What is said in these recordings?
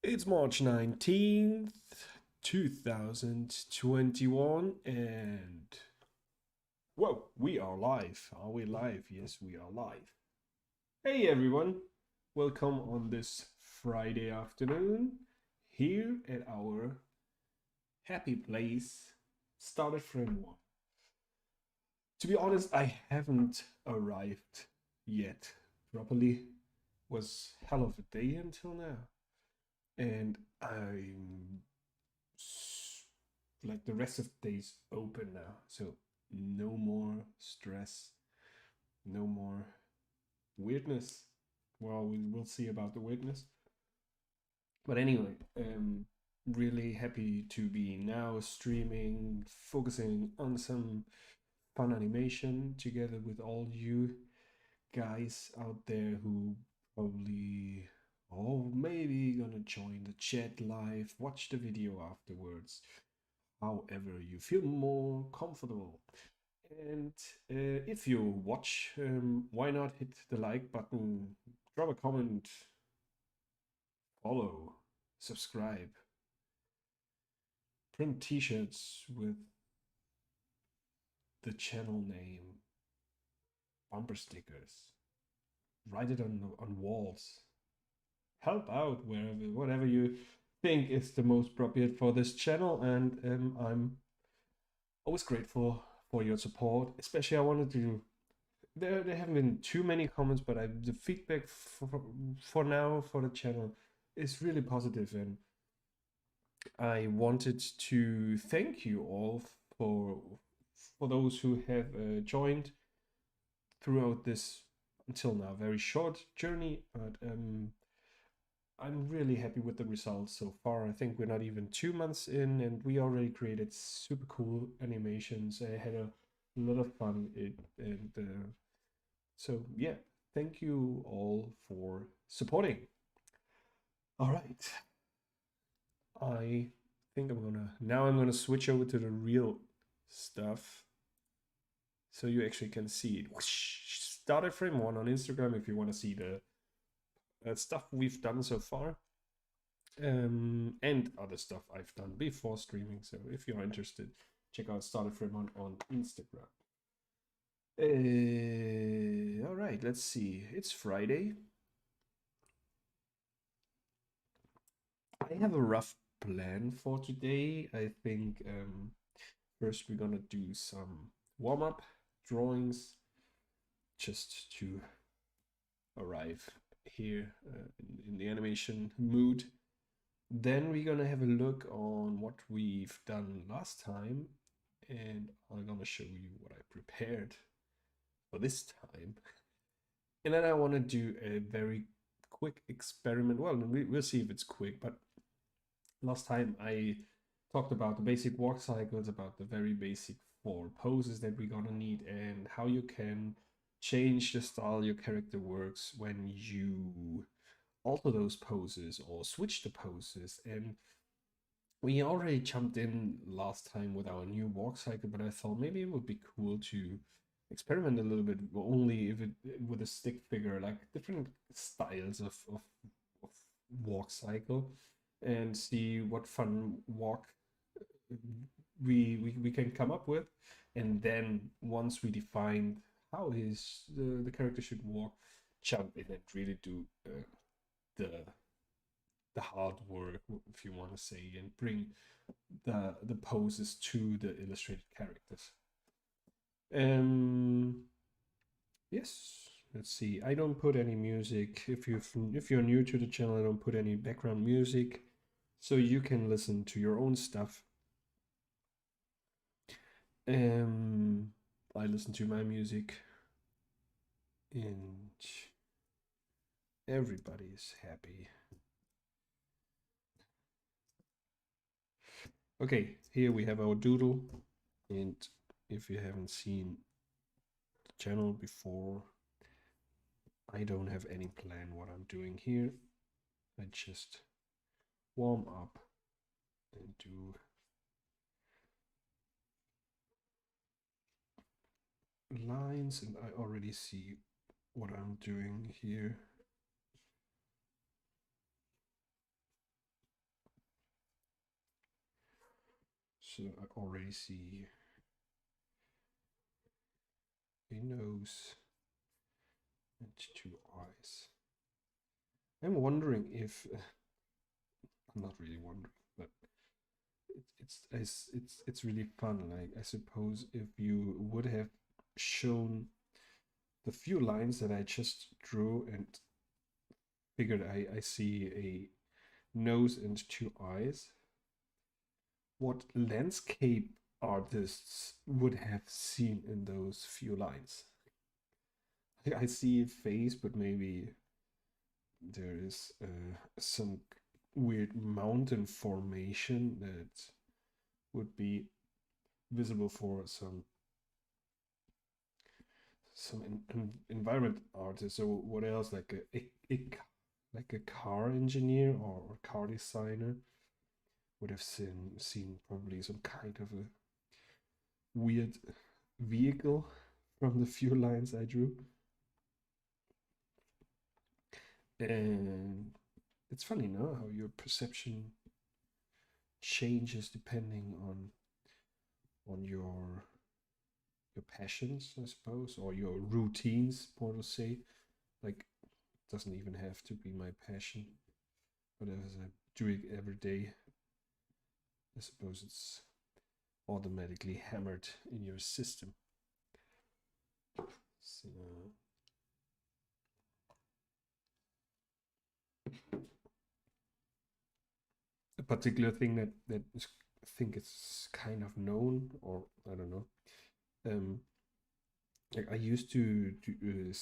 It's March 19th, 2021, and whoa, we are live. Are we live? Yes, we are live. Hey everyone, welcome on this Friday afternoon here at our happy place, started frame one. To be honest, I haven't arrived yet properly. Was hell of a day until now, and I'm like the rest of the day's open now, so no more stress, no more weirdness. Well, we will see about the weirdness, but anyway, really happy to be now streaming, focusing on some fun animation together with all you guys out there who probably, oh, maybe gonna join the chat live, watch the video afterwards, however you feel more comfortable. And if you watch, why not hit the like button, drop a comment, follow, subscribe, print t-shirts with the channel name, bumper stickers, write it on walls, help out wherever, whatever you think is the most appropriate for this channel. And I'm always grateful for your support. Especially, I wanted to. There haven't been too many comments, but the feedback for now for the channel is really positive, and I wanted to thank you all for those who have joined throughout this until now very short journey. But I'm really happy with the results so far. I think we're not even 2 months in, and we already created super cool animations. I had a lot of fun, so yeah, thank you all for supporting. All right, I think I'm gonna switch over to the real stuff, so you actually can see it. Started frame one on Instagram if you want to see the stuff we've done so far. And other stuff I've done before streaming. So if you're interested, check out Started Frame on Instagram. All right, let's see. It's Friday. I have a rough plan for today. I think first we're gonna do some warm-up drawings just to arrive here in the animation mood. Then we're gonna have a look on what we've done last time, and I'm gonna show you what I prepared for this time. And then I want to do a very quick experiment. Well, we'll see if it's quick, but last time I talked about the basic walk cycles, about the very basic 4 poses that we're gonna need, and how you can change the style your character works when you alter those poses or switch the poses. And we already jumped in last time with our new walk cycle, but I thought maybe it would be cool to experiment a little bit, only if it with a stick figure, like different styles of walk cycle, and see what fun walk we can come up with. And then once we defined how the character should walk, jump in and really do the the hard work, if you want to say, and bring the poses to the illustrated characters. Yes, let's see. I don't put any music. If you're new to the channel, I don't put any background music, so you can listen to your own stuff. I listen to my music, and everybody's happy. Okay, here we have our doodle, and if you haven't seen the channel before, I don't have any plan what I'm doing here. I just warm up and do lines, and I already see what I'm doing here. So I already see a nose and two eyes. I'm wondering if I'm not really wondering, but it's really fun. Like I suppose if you would have shown the few lines that I just drew and figured I see a nose and two eyes, what landscape artists would have seen in those few lines. I see a face, but maybe there is some weird mountain formation that would be visible for some environment artist. So what else? Like like a car engineer or car designer would have seen probably some kind of a weird vehicle from the few lines I drew. And it's funny, no, how your perception changes depending on your passions, I suppose, or your routines, more to say. Like, it doesn't even have to be my passion, but as I do it every day, I suppose it's automatically hammered in your system. So, a particular thing that is, I think it's kind of known, or I don't know. Um, like I used to do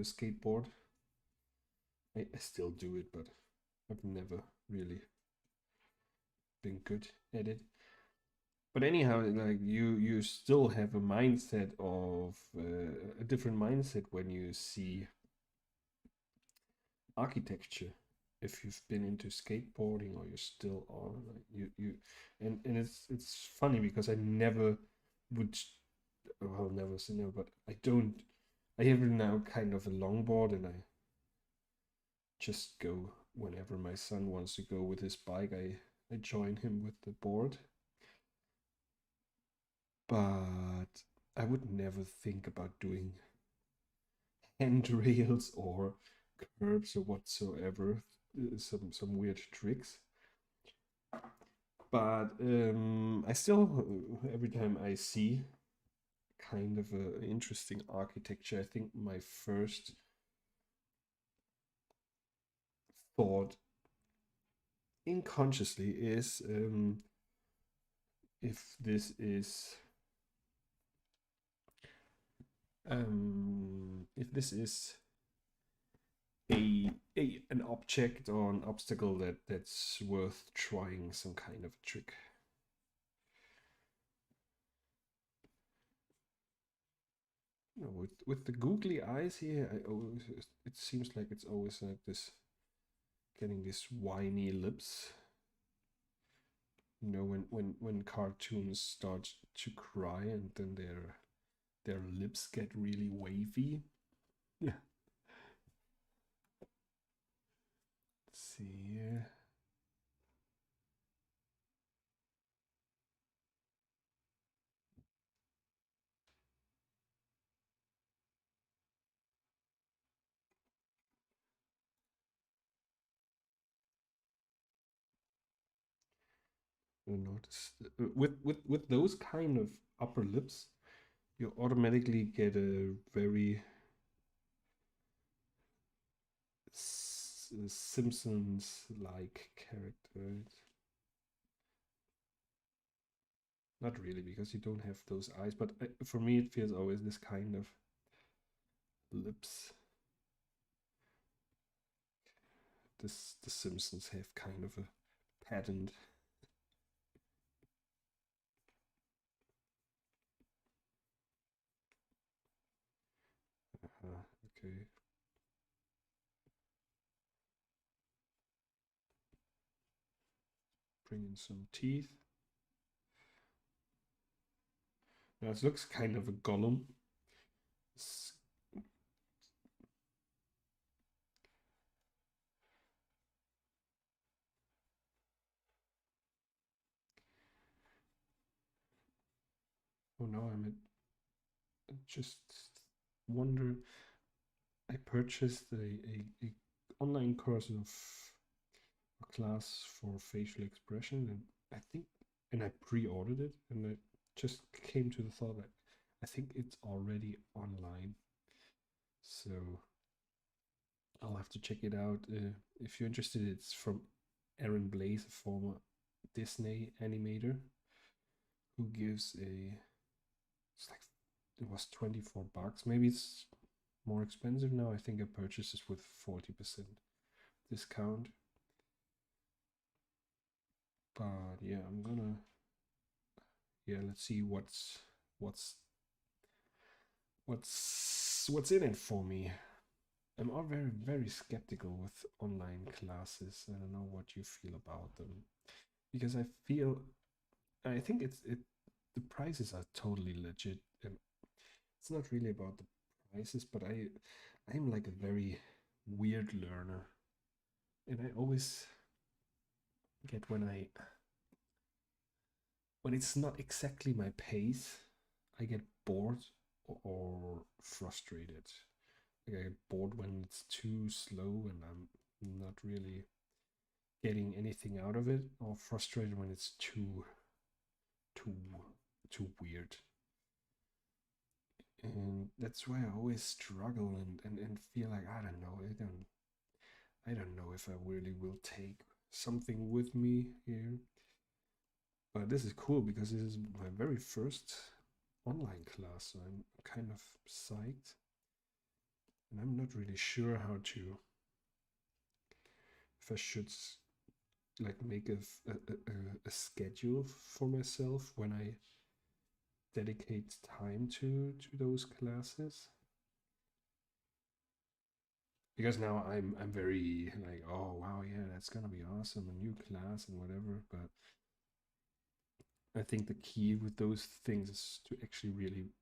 skateboard. I still do it, but I've never really been good at it. But anyhow, like you still have a mindset of a different mindset when you see architecture. If you've been into skateboarding or you still are, like you and it's funny because I never would, well, never say never, but I don't. I have now kind of a longboard, and I just go whenever my son wants to go with his bike. I join him with the board, but I would never think about doing handrails or curbs or whatsoever. Some weird tricks. But I still, every time I see kind of a interesting architecture, I think my first thought unconsciously is if this is a an object or an obstacle that's worth trying some kind of trick. You know, with the googly eyes here, I always, it seems like it's always like this, getting these whiny lips. You know, when cartoons start to cry and then their lips get really wavy. Yeah. Let's see here. You notice with those kind of upper lips, you automatically get a very Simpsons like character. Not really, because you don't have those eyes, but for me, it feels always this kind of lips. The Simpsons have kind of a patterned. Okay. Bring in some teeth. Now it looks kind of a golem. It's, oh no, just wonder. I purchased a online course of a class for facial expression, and I think, and I pre-ordered it, and I just came to the thought that I think it's already online, so I'll have to check it out. If you're interested, it's from Aaron Blaise, a former Disney animator, who gives it's like, it was 24 bucks. Maybe it's more expensive now. I think I purchased this with 40% discount. But yeah, let's see what's in it for me. I'm all very, very skeptical with online classes. I don't know what you feel about them, because I think the prices are totally legit, and it's not really about the prices, but I'm like a very weird learner, and I always get when it's not exactly my pace, I get bored or frustrated. Like I get bored when it's too slow and I'm not really getting anything out of it, or frustrated when it's too too weird. And that's why I always struggle and feel like I don't know if I really will take something with me here. But this is cool because this is my very first online class, so I'm kind of psyched. And I'm not really sure how to, if I should like make a schedule for myself when I dedicate time to those classes. Because now I'm very like, oh wow, yeah, that's gonna be awesome, a new class and whatever. But I think the key with those things is to actually really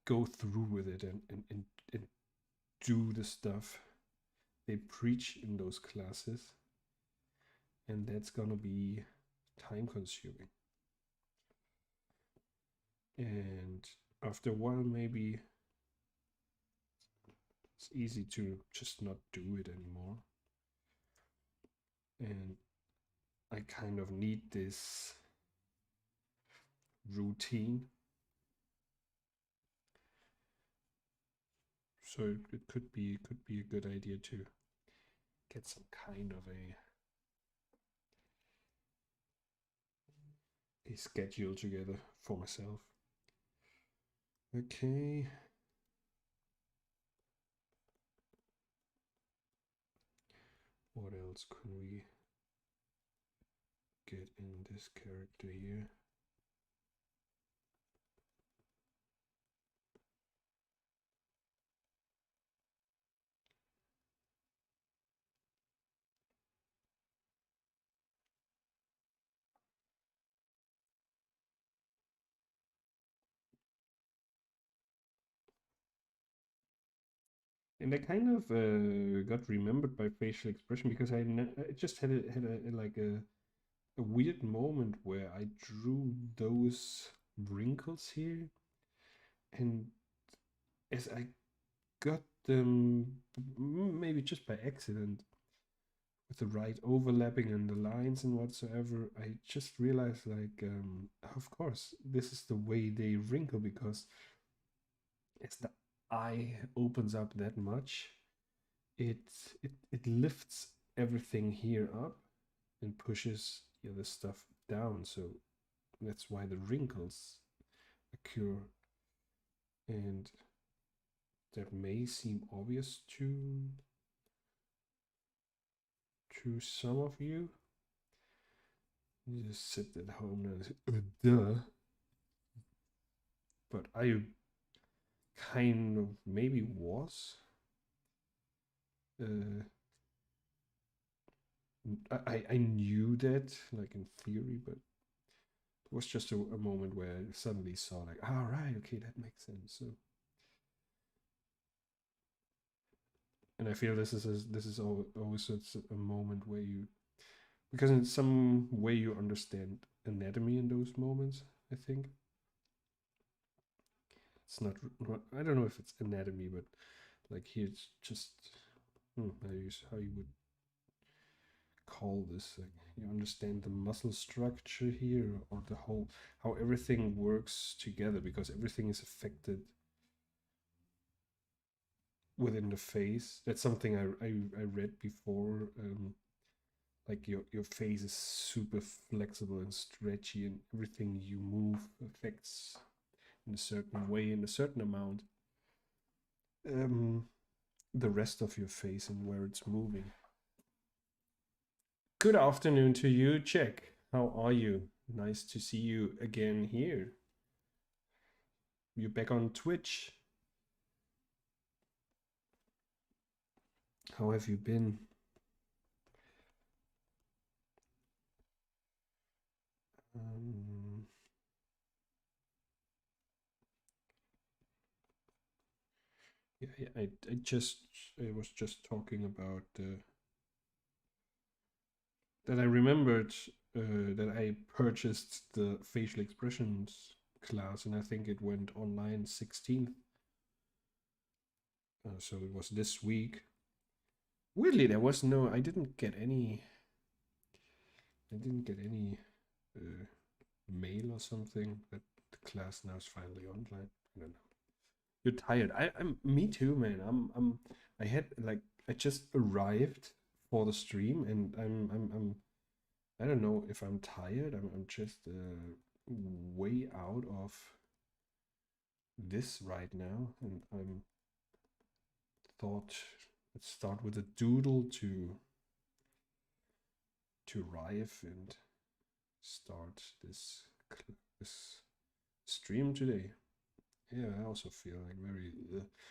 go through with it and do the stuff they preach in those classes, and that's gonna be time consuming. And after a while, maybe it's easy to just not do it anymore. And I kind of need this routine. So it could be a good idea to get some kind of a schedule together for myself. Okay. What else could we get in this character here? And I kind of got remembered by facial expression because I just had like a weird moment where I drew those wrinkles here, and as I got them, maybe just by accident, with the right overlapping and the lines and whatsoever, I just realized like, of course, this is the way they wrinkle, because as the eye opens up that much, it it lifts everything here up and pushes the other stuff down. So that's why the wrinkles occur. And that may seem obvious to some of you. You just sit at home and say, duh. But I kind of maybe was. Uh, I knew that, like in theory, but it was just a moment where I suddenly saw, like, all right, okay, that makes sense. So, and I feel this is always a moment where you, because in some way you understand anatomy in those moments, I think. It's not, I don't know if it's anatomy, but like here it's just, how you would call this. Like you understand the muscle structure here, or the whole, how everything works together, because everything is affected within the face. That's something I read before. Like your face is super flexible and stretchy, and everything you move affects in a certain way, in a certain amount, um, the rest of your face and where it's moving. Good afternoon to you, Jack. How are you? Nice to see you again here. You're back on Twitch. How have you been? Um, yeah, I was just talking about that I remembered that I purchased the facial expressions class, and I think it went online 16th. So it was this week. Weirdly, there was no. I didn't get any. I didn't get any uh, mail or something that the class now is finally online. I don't know. You're tired. I'm. Me too, man. I had like. I just arrived for the stream, and I'm. I don't know if I'm tired. I'm just way out of this right now, and I'm thought let's start with a doodle to arrive and start this stream today. Yeah, I also feel like very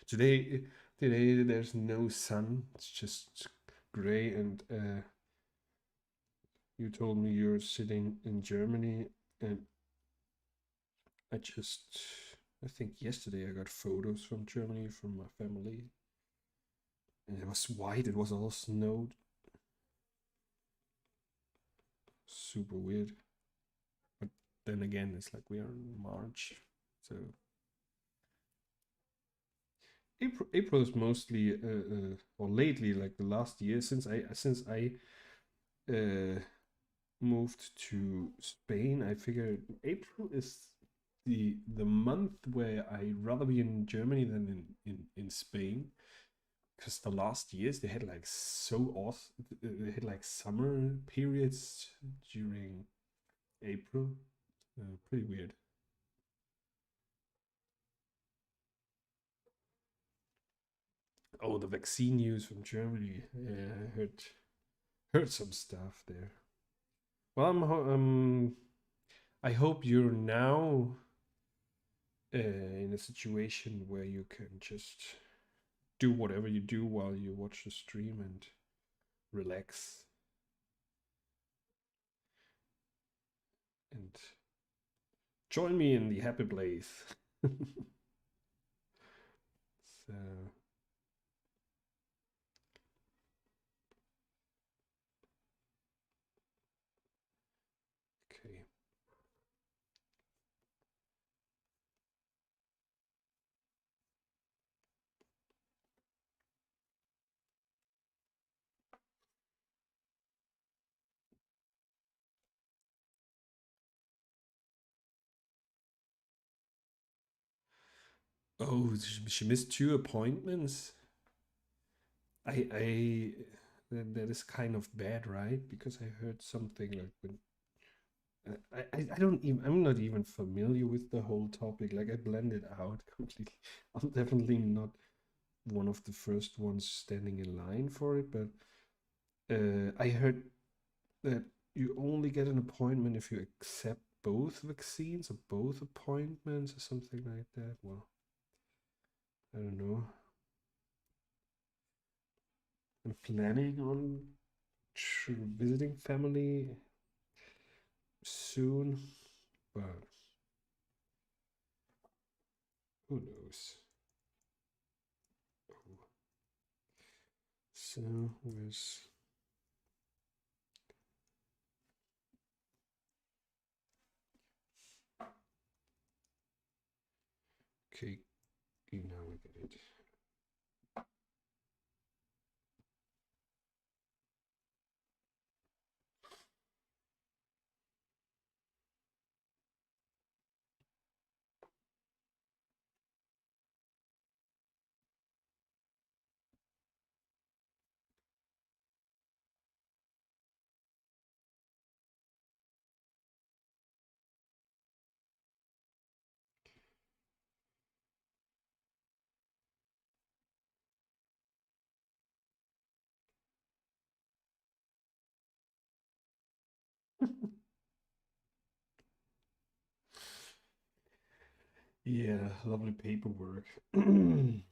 today. Today there's no sun. It's just gray, and you told me you're sitting in Germany, and I just I think yesterday I got photos from Germany from my family, and it was white. It was all snowed. Super weird. But then again, it's like we are in March, so April is mostly or lately, like the last year since I moved to Spain, I figured April is the month where I rather be in Germany than in Spain, because the last years they had like so off, they had like summer periods during April. Pretty weird. Oh, the vaccine news from Germany. Yeah, I heard some stuff there. Well, I hope you're now in a situation where you can just do whatever you do while you watch the stream and relax and join me in the happy place. So, okay. Oh, she missed two appointments. I that is kind of bad, right? Because I heard something like when I don't even, I'm not even familiar with the whole topic. Like I blended out completely. I'm definitely not one of the first ones standing in line for it, but I heard that you only get an appointment if you accept both vaccines or both appointments or something like that. Well, I don't know. I'm planning on visiting family soon, but who knows? So where's Okay, now we get it. Yeah, lovely paperwork. The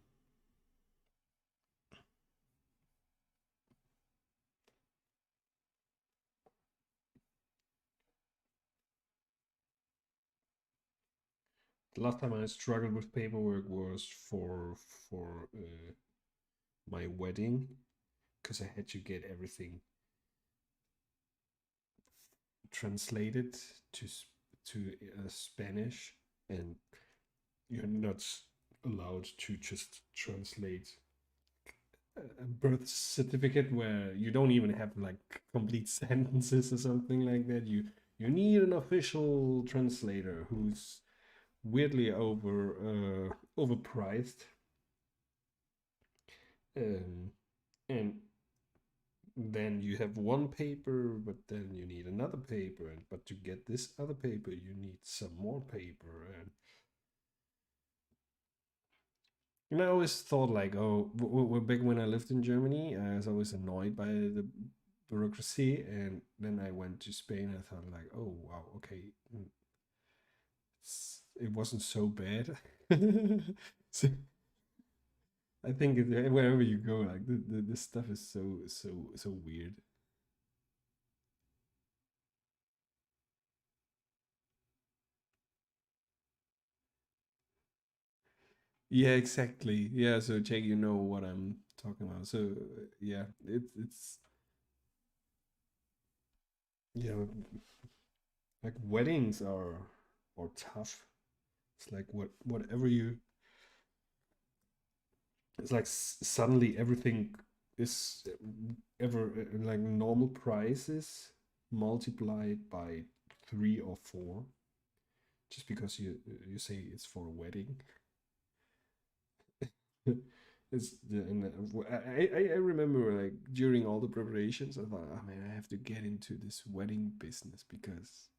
last time I struggled with paperwork was for my wedding, because I had to get everything translated to to Spanish, and you're not allowed to just translate a birth certificate where you don't even have like complete sentences or something like that. You need an official translator who's weirdly overpriced, um, and then you have one paper, but then you need another paper, and but to get this other paper, you need some more paper, and I always thought like, oh, back when I lived in Germany, I was always annoyed by the bureaucracy, and then I went to Spain. I thought like, oh wow, okay, it wasn't so bad. So I think wherever you go, like this stuff is so weird. Yeah, exactly. Yeah, so Jake, you know what I'm talking about. So yeah, it's yeah, like weddings are tough. It's like whatever you, it's like suddenly everything is ever like normal prices multiplied by three or four, just because you say it's for a wedding. I remember like during all the preparations, I thought, oh man, I have to get into this wedding business because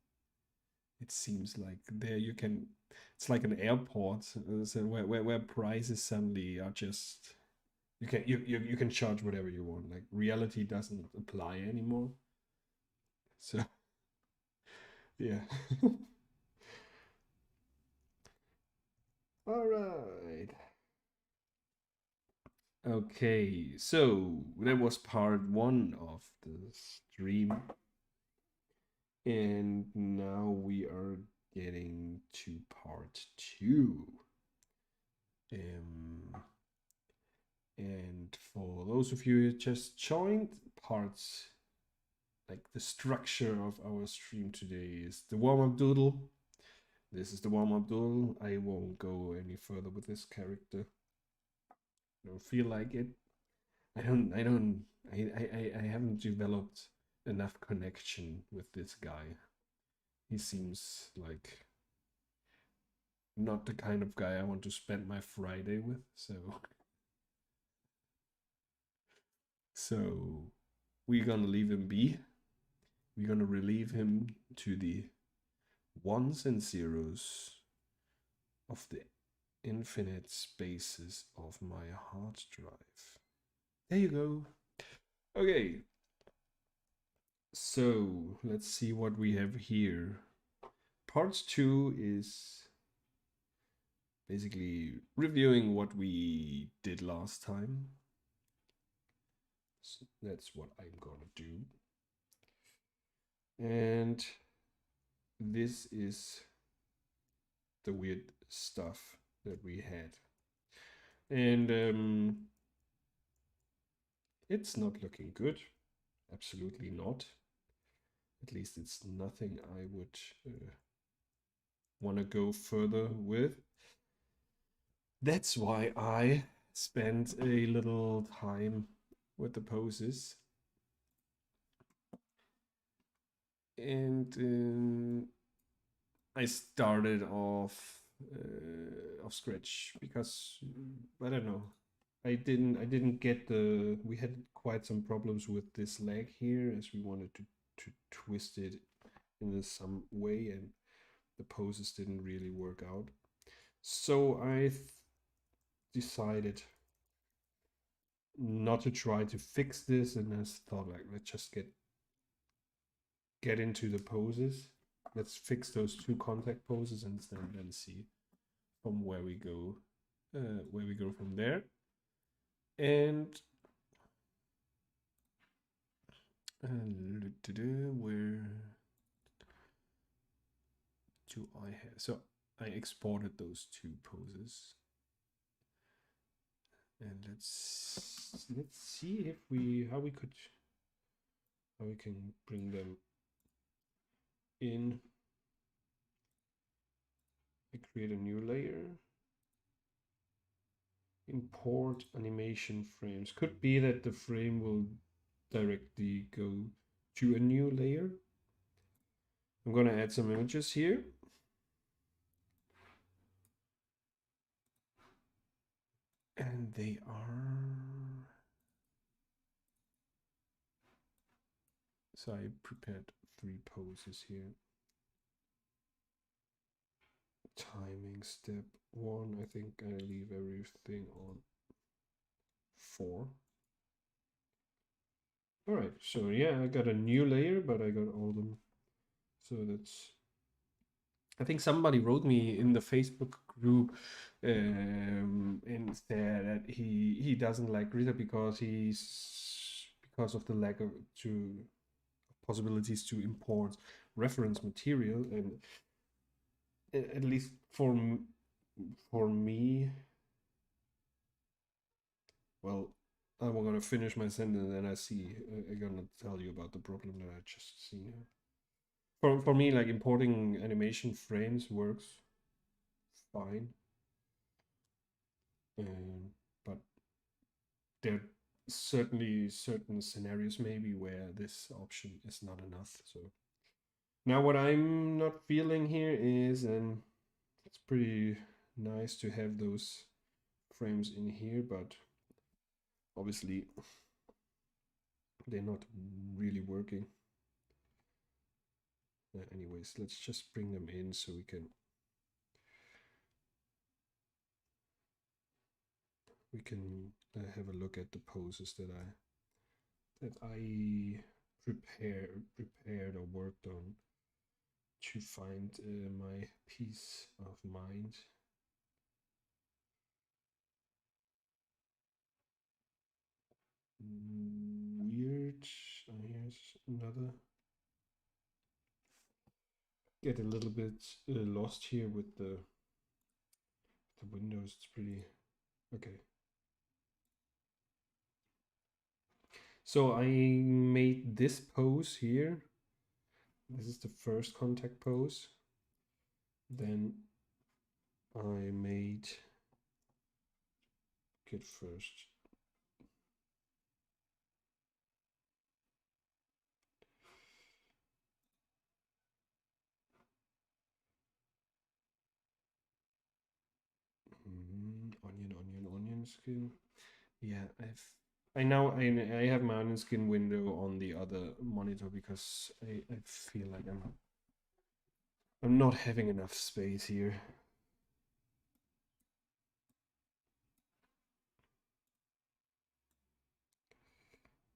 it seems like there you can. It's like an airport, so where prices suddenly are just you can charge whatever you want. Like reality doesn't apply anymore. So yeah. All right. Okay, so that was part one of the stream. And now we are getting to part two. Um, and for those of you who just joined, parts like the structure of our stream today is the warm up doodle. This is the warm up doodle. I won't go any further with this character. I don't feel like it. I haven't developed enough connection with this guy. He seems like not the kind of guy I want to spend my Friday with. So we're gonna leave him be. We're gonna relieve him to the ones and zeros of the infinite spaces of my hard drive. There you go. Okay, so let's see what we have here. Part two is basically reviewing what we did last time. So that's what I'm gonna do. And this is the weird stuff that we had. And it's not looking good. Absolutely not. At least it's nothing I would want to go further with. That's why I spent a little time with the poses. And I started off scratch because I don't know. I didn't get the we had quite some problems with this leg here as we wanted to twist it in some way, and the poses didn't really work out. So I decided not to try to fix this, and I thought like let's just get into the poses. Let's fix those two contact poses and then see from where we go from there. And where do I have? So I exported those two poses, and let's see if we how we can bring them in. I create a new layer. Import animation frames. Could be that the frame will directly go to a new layer. I'm gonna add some images here. And they are... So I prepared 3 poses here. Timing step 1, I think I leave everything on 4. All right, so yeah, I got a new layer, but I got all them. So that's... I think somebody wrote me in the Facebook group and said that he doesn't like Gridder because of the lack of possibilities to import reference material, and at least for me, well, I'm gonna finish my sentence and I'm gonna tell you about the problem that I just seen here. For me, like importing animation frames works fine, but there are certainly certain scenarios maybe where this option is not enough. So now what I'm not feeling here is, and it's pretty nice to have those frames in here, but obviously they're not really working. Anyways, let's just bring them in so we can have a look at the poses that I prepared or worked on to find my peace of mind. Weird. Here's another. Get a little bit lost here with the windows. It's pretty okay. So I made this pose here. This is the first contact pose. Then I made get first. Onion skin. Yeah, I have my onion skin window on the other monitor because I feel like I'm not having enough space here.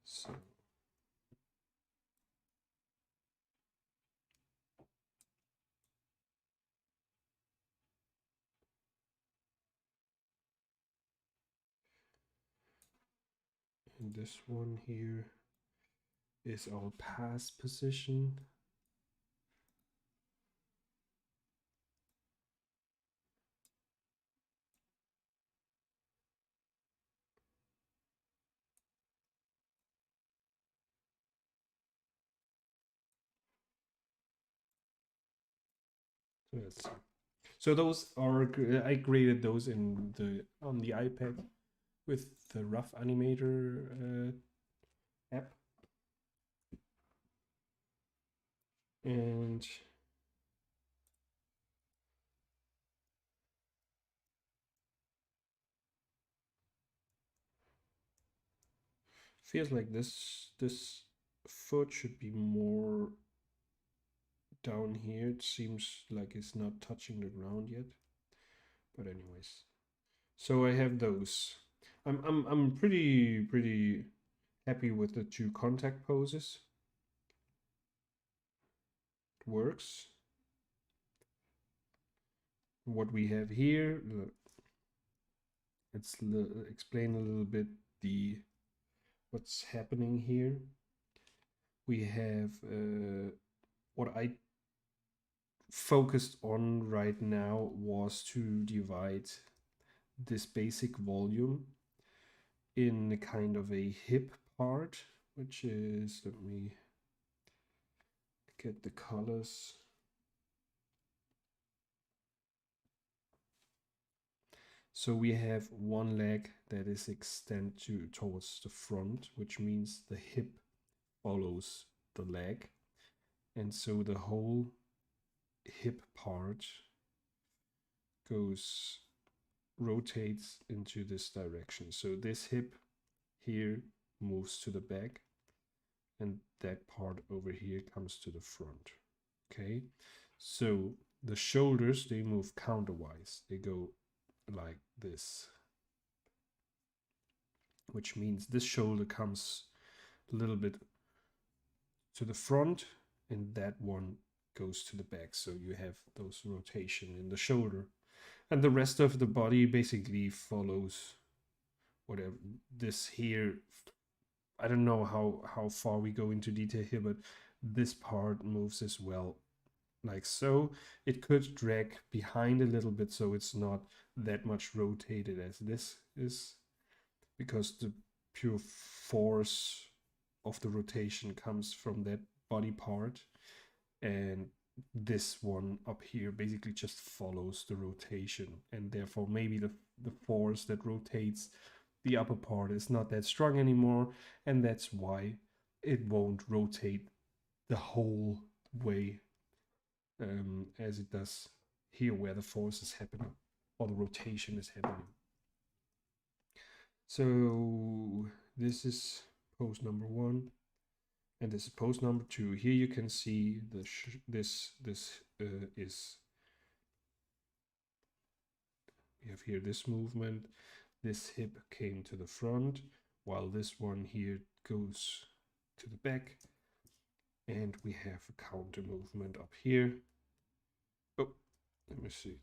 So and this one here is our pass position. So So those are, I graded those in the on the iPad with the Rough Animator app, and feels like this foot should be more down here. It seems like it's not touching the ground yet. But anyways, so I have those. I'm pretty happy with the two contact poses. It works. What we have here, let's explain a little bit the what's happening here. We have what I focused on right now was to divide this basic volume in a kind of a hip part, which is, let me get the colors. So we have one leg that is extend towards the front, which means the hip follows the leg. And so the whole hip part rotates into this direction. So this hip here moves to the back, and that part over here comes to the front. Okay, so the shoulders, they move counterwise. They go like this, which means this shoulder comes a little bit to the front and that one goes to the back. So you have those rotation in the shoulder, and the rest of the body basically follows whatever this here. I don't know how far we go into detail here, but this part moves as well, like so. It could drag behind a little bit, so it's not that much rotated as this is, because the pure force of the rotation comes from that body part, and this one up here basically just follows the rotation, and therefore maybe the force that rotates the upper part is not that strong anymore, and that's why it won't rotate the whole way as it does here where the force is happening or the rotation is happening. So this is pose number 1, and this is pose number 2. Here you can see this is, we have here this movement. This hip came to the front, while this one here goes to the back. And we have a counter movement up here. Oh, let me see.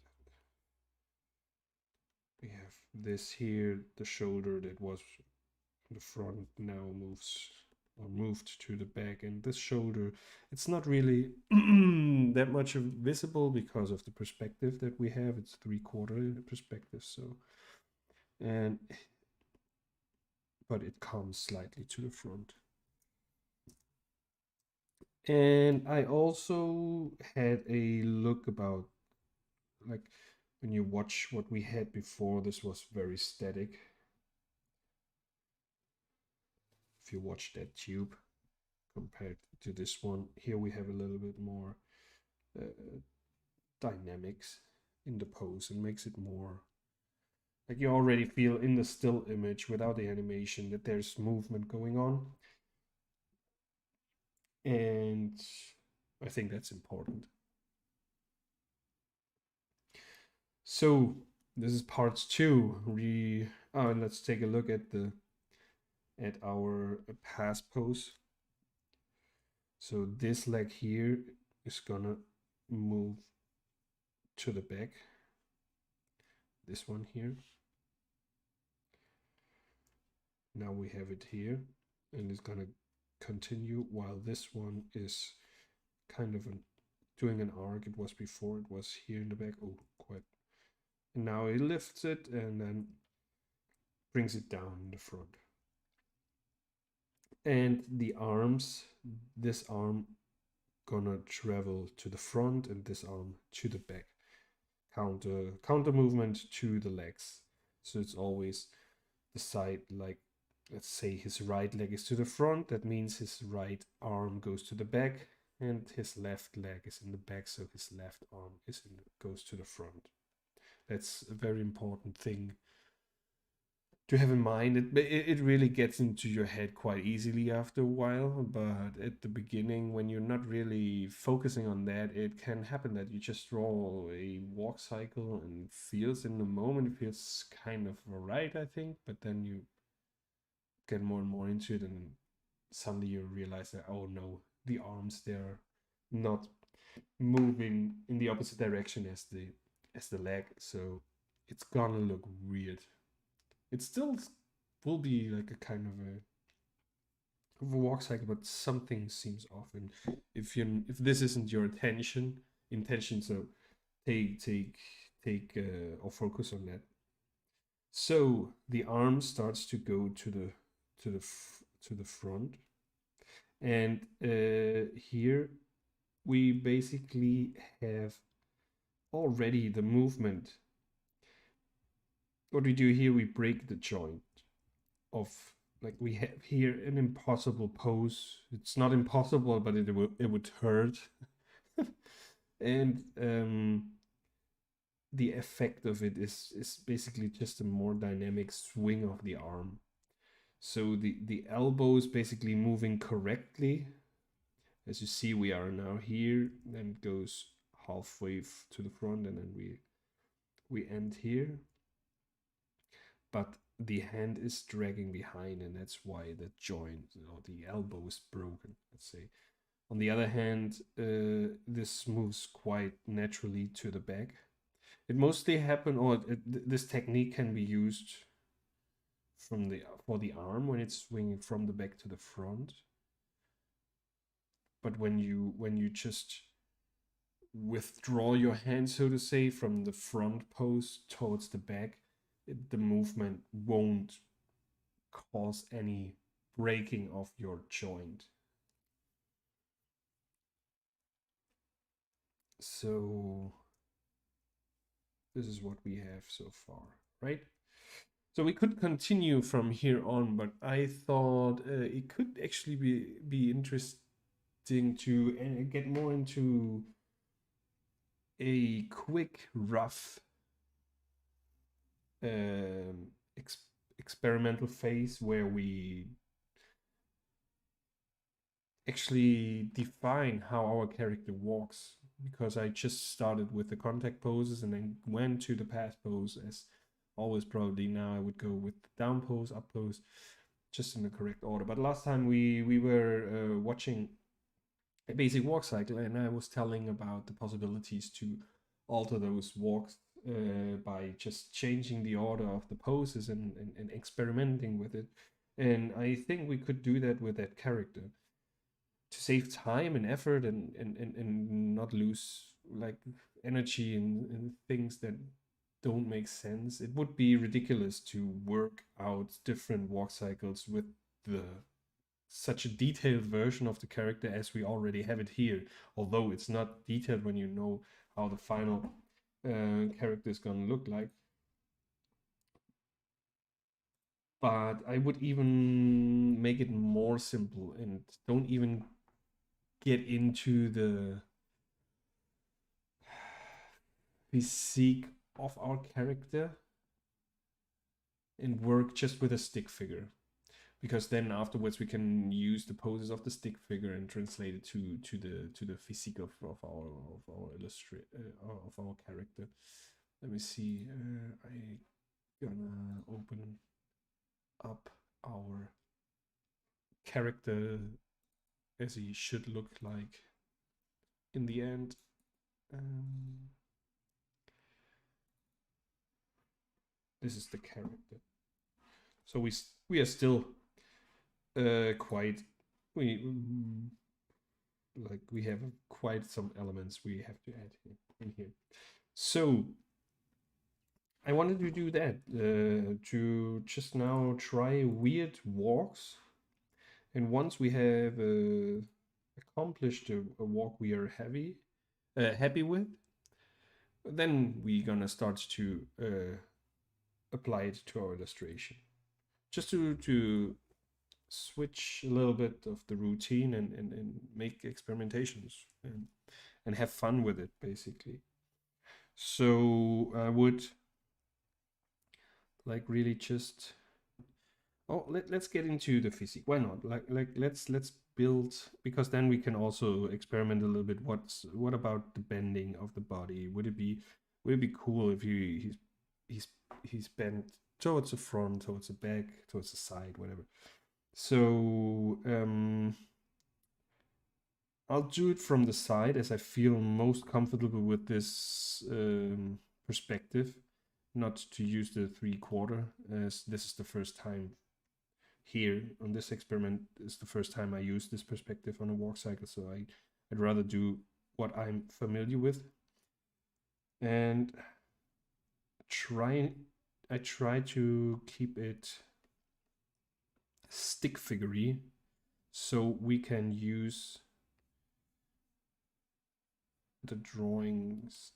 We have this here, the shoulder that was in the front now moves or moved to the back, and this shoulder, it's not really that much visible because of the perspective that we have. It's 3/4 perspective, so, and but it comes slightly to the front. And I also had a look about, like, when you watch what we had before, this was very static. If you watch that tube compared to this one, here we have a little bit more dynamics in the pose, and makes it more like you already feel in the still image without the animation that there's movement going on. And I think that's important. So this is part 2. Let's take a look at our pass pose. So this leg here is gonna move to the back. This one here. Now we have it here, and it's gonna continue, while this one is kind of doing an arc. It was before, it was here in the back. Oh, quite. And now he lifts it and then brings it down in the front. And the arms, this arm gonna travel to the front and this arm to the back. counter movement to the legs. So it's always the side, like let's say his right leg is to the front, that means his right arm goes to the back, and his left leg is in the back, so his left arm goes to the front. That's a very important thing to have in mind. It really gets into your head quite easily after a while, but at the beginning, when you're not really focusing on that, it can happen that you just draw a walk cycle and it feels in the moment, it feels kind of right, I think, but then you get more and more into it, and suddenly you realize that, oh no, the arms, they're not moving in the opposite direction as the leg, so it's gonna look weird. It still will be like a kind of a walk cycle, but something seems off. And if this isn't your intention, so take or focus on that. So the arm starts to go to the front, and here we basically have already the movement. What we do here, we break the joint of, like, we have here an impossible pose. It's not impossible, but it would hurt. And the effect of it is basically just a more dynamic swing of the arm. So the elbow is basically moving correctly. As you see, we are now here, and it goes halfway to the front, and then we end here. But the hand is dragging behind, and that's why the joint or the elbow is broken, let's say. On the other hand, this moves quite naturally to the back. It mostly happen, or this technique can be used for the arm when it's swinging from the back to the front. But when you just withdraw your hand, so to say, from the front pose towards the back, the movement won't cause any breaking of your joint. So this is what we have so far, right? So we could continue from here on, but I thought it could actually be interesting to get more into a quick, rough um, experimental phase where we actually define how our character walks, because I just started with the contact poses and then went to the pass pose. As always, probably now I would go with down pose, up pose, just in the correct order. But last time we were watching a basic walk cycle, and I was telling about the possibilities to alter those walks by just changing the order of the poses and experimenting with it. And I think we could do that with that character to save time and effort, and not lose like energy in things that don't make sense. It would be ridiculous to work out different walk cycles with the such a detailed version of the character as we already have it here, although it's not detailed when you know how the final character is going to look like. But I would even make it more simple and don't even get into the physique of our character and work just with a stick figure, because then afterwards we can use the poses of the stick figure and translate it to the physique of our character. Let me see. I gonna open up our character as he should look like in the end. This is the character. So we are still quite we like we have quite some elements we have to add in here. So I wanted to do that to just now try weird walks, and once we have accomplished a walk we are happy with, then we're gonna start to apply it to our illustration. Just to switch a little bit of the routine and make experimentations and have fun with it, basically. So I would like really just let's get into the physics. Why not? Let's build, because then we can also experiment a little bit. What about the bending of the body? Would it be cool if he's he's bent towards the front, towards the back, towards the side, whatever. So I'll do it from the side as I feel most comfortable with this perspective, not to use the 3/4, as this is the first time here on this experiment is the first time I use this perspective on a walk cycle, so I'd rather do what I'm familiar with. And I try to keep it stick figure-y so we can use the drawings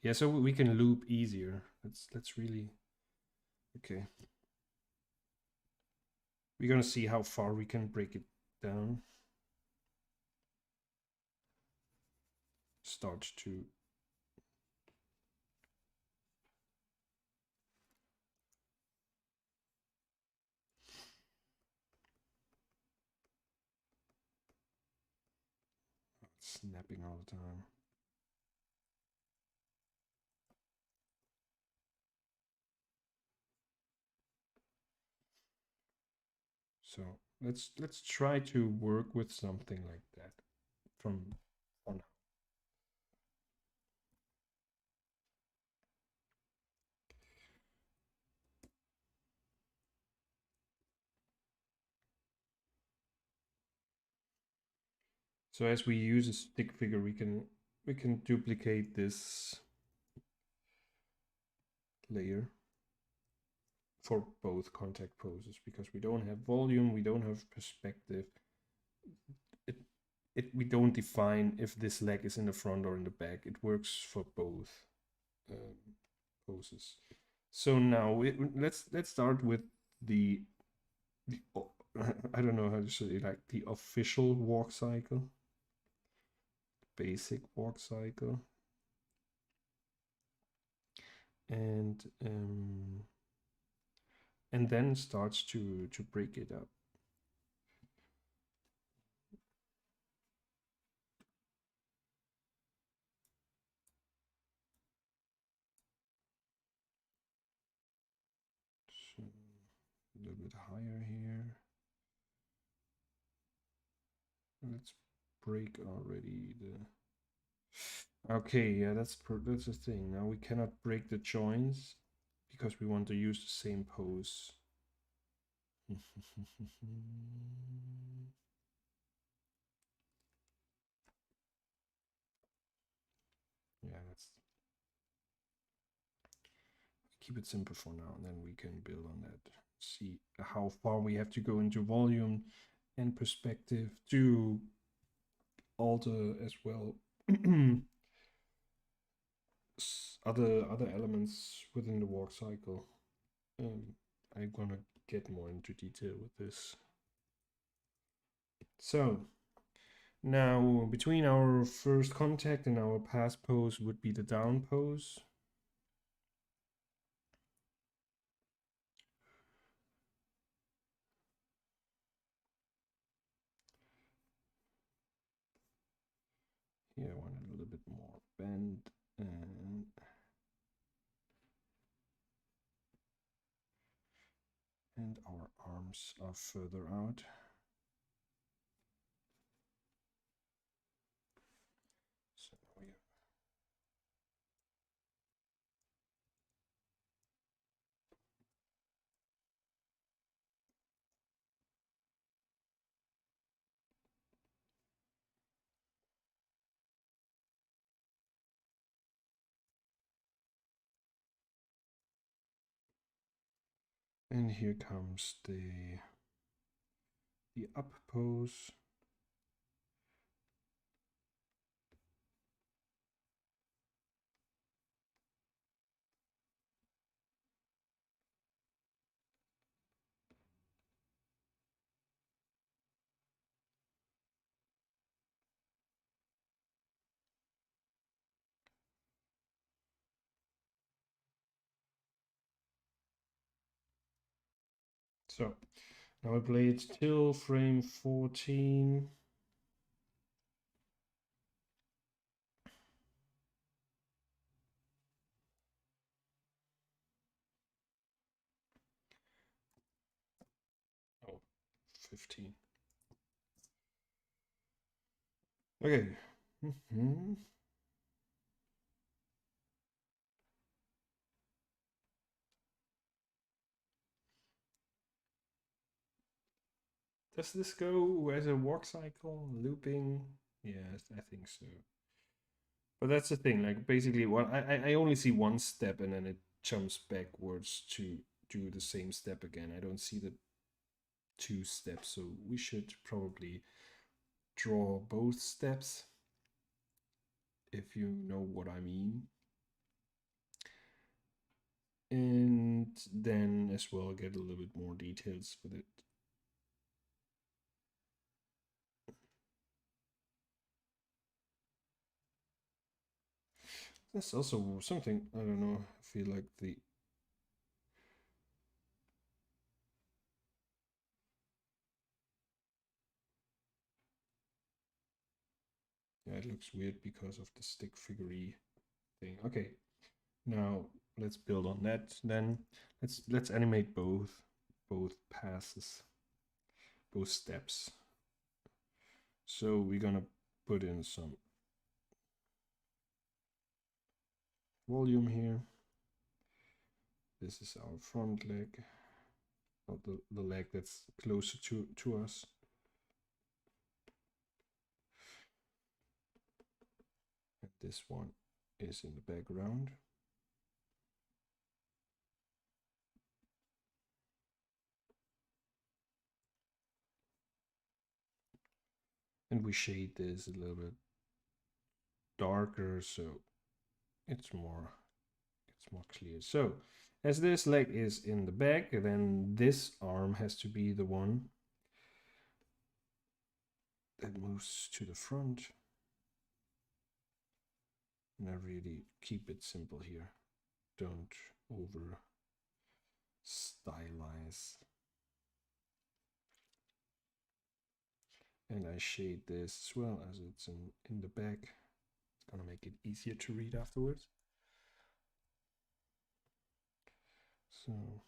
yeah, so we can loop easier. That's really okay. We're gonna see how far we can break it down. Start to snapping all the time. So let's try to work with something like that from on. So as we use a stick figure, we can duplicate this layer for both contact poses, because we don't have volume, we don't have perspective. We don't define if this leg is in the front or in the back. It works for both poses. So now let's start with the I don't know how to say, like the official walk cycle, basic walk cycle, and then starts to break it up. So a little bit higher here. Let's break already the. Okay, yeah, that's the thing. Now we cannot break the joints because we want to use the same pose. Yeah, let's keep it simple for now, and then we can build on that. See how far we have to go into volume and perspective to alter as well other elements within the walk cycle. I'm gonna get more into detail with this. So now between our first contact and our pass pose would be the down pose. Here I want a little bit more bend, and our arms are further out. So we have And here comes the up pose. So now I play it till frame 14. Oh, 15. Okay. Does this go as a walk cycle, looping? Yes, I think so. But that's the thing, like basically I only see one step and then it jumps backwards to do the same step again. I don't see the two steps, so we should probably draw both steps, if you know what I mean. And then as well get a little bit more details with it. That's also something, I don't know, I feel like yeah, it looks weird because of the stick figure thing. Okay, now let's build on that. Then let's animate both passes, both steps. So we're gonna put in some volume here. This is our front leg, not the leg that's closer to us. And this one is in the background. And we shade this a little bit darker so it's more clear. So as this leg is in the back, then this arm has to be the one that moves to the front. And I really keep it simple here. Don't over stylize. And I shade this as well as it's in the back. It's gonna make it easier to read afterwards. So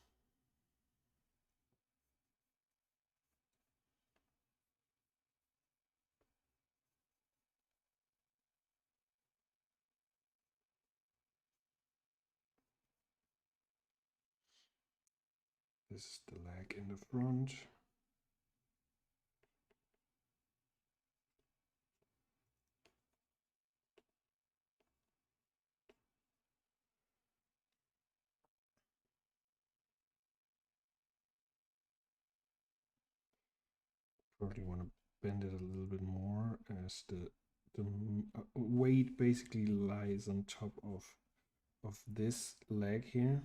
this is the leg in the front. Probably want to bend it a little bit more as the weight basically lies on top of this leg here.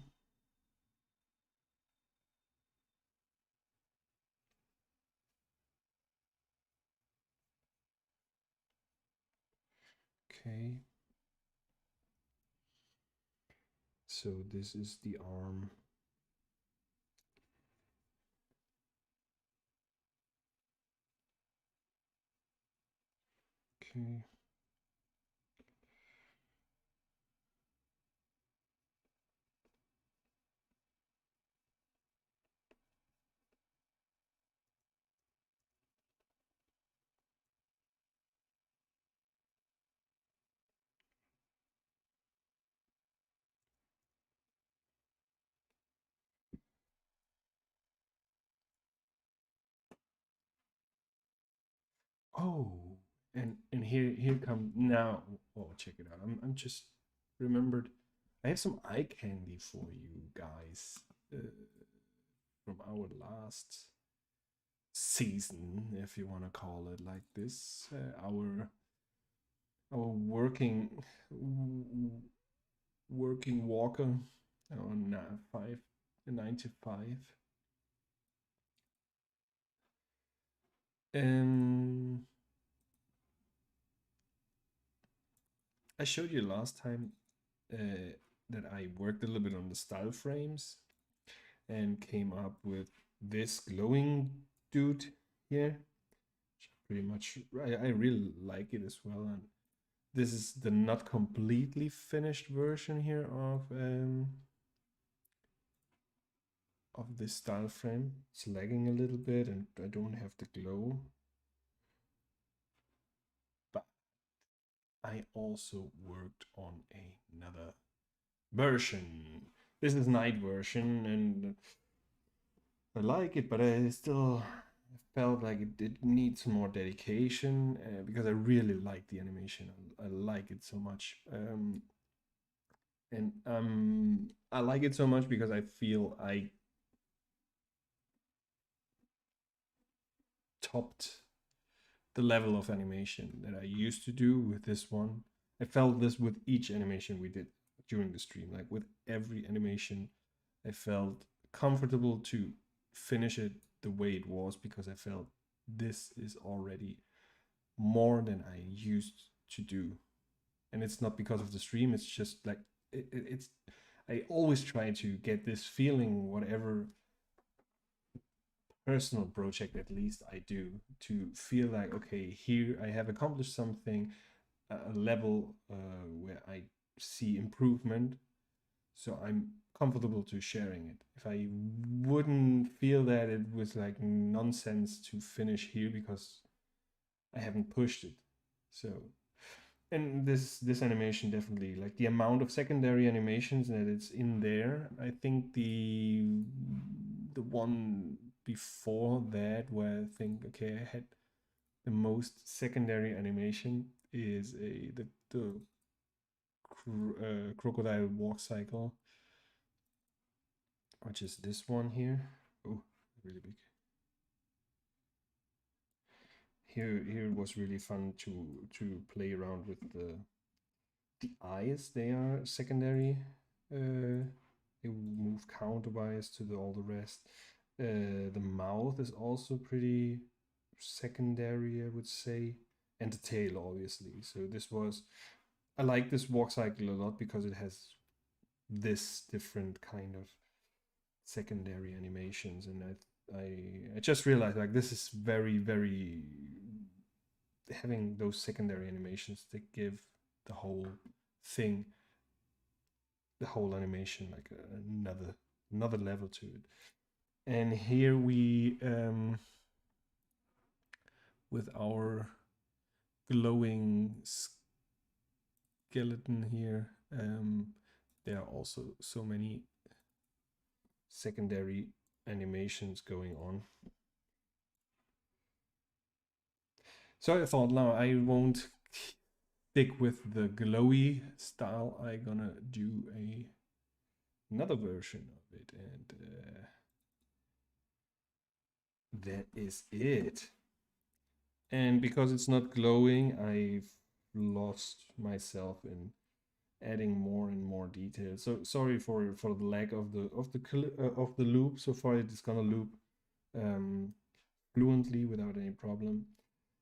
Okay. So this is the arm. Okay. Oh, and here come now. Oh, check it out. I'm just remembered. I have some eye candy for you guys. our last season, if you want to call it like this. Our working walker on 9 to 5. I showed you last time that I worked a little bit on the style frames and came up with this glowing dude here. Pretty much, I really like it as well. And this is the not completely finished version here of this style frame. It's lagging a little bit and I don't have the glow. But I also worked on another version. This is night version and I like it, but I still felt like it needs more dedication because I really like the animation. I like it so much. And I like it so much because I feel I topped the level of animation that I used to do with this one. I felt this with each animation we did during the stream. Like with every animation, I felt comfortable to finish it the way it was because I felt this is already more than I used to do. And it's not because of the stream, it's just like it's I always try to get this feeling, whatever personal project at least I do, to feel like, okay, here I have accomplished something, a level where I see improvement, so I'm comfortable to sharing it. If I wouldn't feel that, it was like nonsense to finish here because I haven't pushed it. So, and this animation definitely, like the amount of secondary animations that it's in there, I think the one before that where I think, okay, I had the most secondary animation is the crocodile walk cycle, which is this one here. Oh, really big. Here was really fun to play around with the eyes. They are secondary. They move counterwise to all the rest. The mouth is also pretty secondary, I would say, and the tail, obviously. So I like this walk cycle a lot because it has this different kind of secondary animations, and I just realized like this is very having those secondary animations that give the whole thing, the whole animation, like another level to it. And here we with our glowing skeleton here, there are also so many secondary animations going on. So I thought, now I won't stick with the glowy style. I'm gonna do another version of it, and that is it. And because it's not glowing, I've lost myself in adding more and more details. So sorry for the lack of the loop. So far, it is gonna loop fluently without any problem.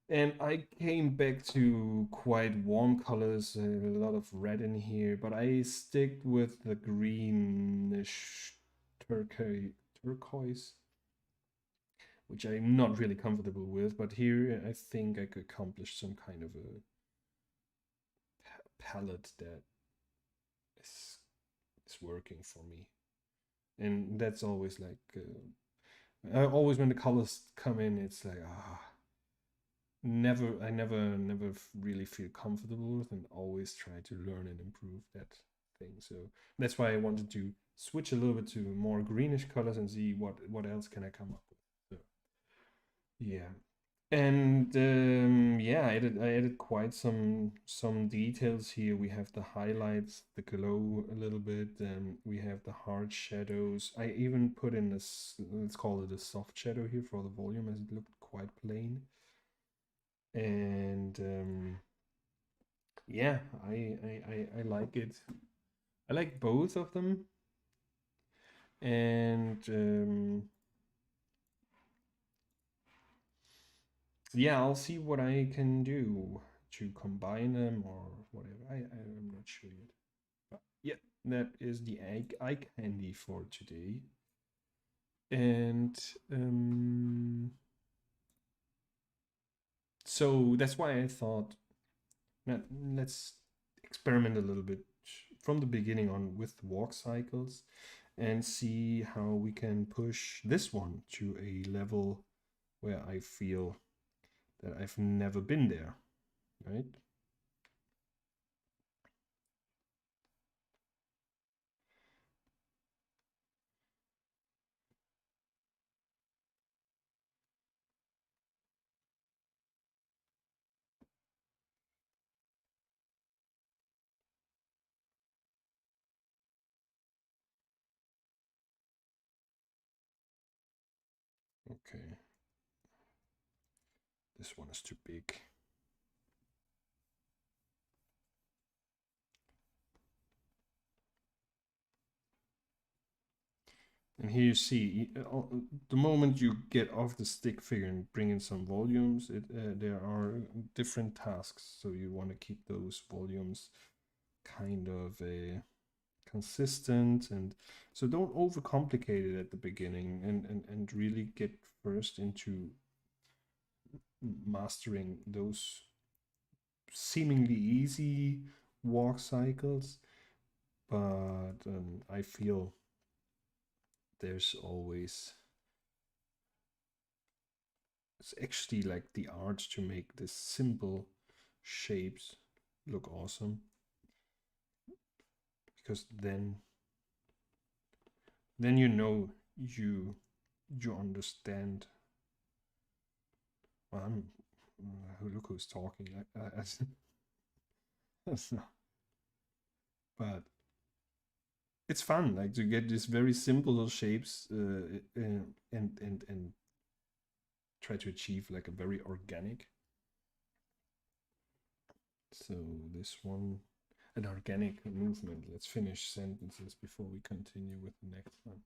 And I came back to quite warm colors, a lot of red in here, but I stick with the greenish turquoise, which I'm not really comfortable with, but here I think I could accomplish some kind of a palette that is working for me. And that's always like, always when the colors come in, it's like, I never really feel comfortable with, and always try to learn and improve that thing. So that's why I wanted to switch a little bit to more greenish colors and see what else can I come up with. So yeah, And yeah, I added quite some details here. We have the highlights, the glow a little bit, we have the hard shadows. I even put in this, let's call it a soft shadow here for the volume, as it looked quite plain. And yeah, I like it. I like both of them. And yeah, I'll see what I can do to combine them or whatever. I'm not sure yet. But yeah, that is the eye candy for today. And so that's why I thought, let's experiment a little bit from the beginning on with walk cycles and see how we can push this one to a level where I feel that I've never been there, right? Okay, this one is too big. And here you see, the moment you get off the stick figure and bring in some volumes, there are different tasks. So you want to keep those volumes kind of consistent, and so don't overcomplicate it at the beginning, and really get first into mastering those seemingly easy walk cycles. But I feel there's always, it's actually like the art to make this simple shapes look awesome, because then you know, you understand. Well, look who's talking. But it's fun, like to get these very simple shapes, and try to achieve like a very organic. So this one, an organic movement. Let's finish sentences before we continue with the next one.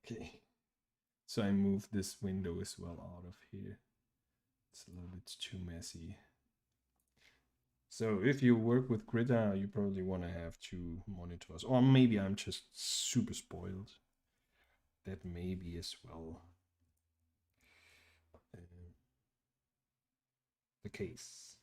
Okay. So I move this window as well out of here. It's a little bit too messy. So if you work with Krita, you probably want to have two monitors. Or maybe I'm just super spoiled. That may be as well uh, the case.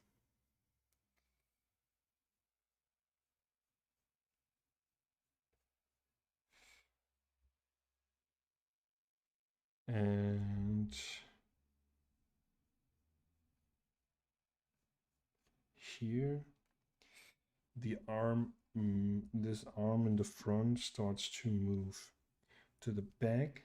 And here, the arm, this arm in the front starts to move to the back.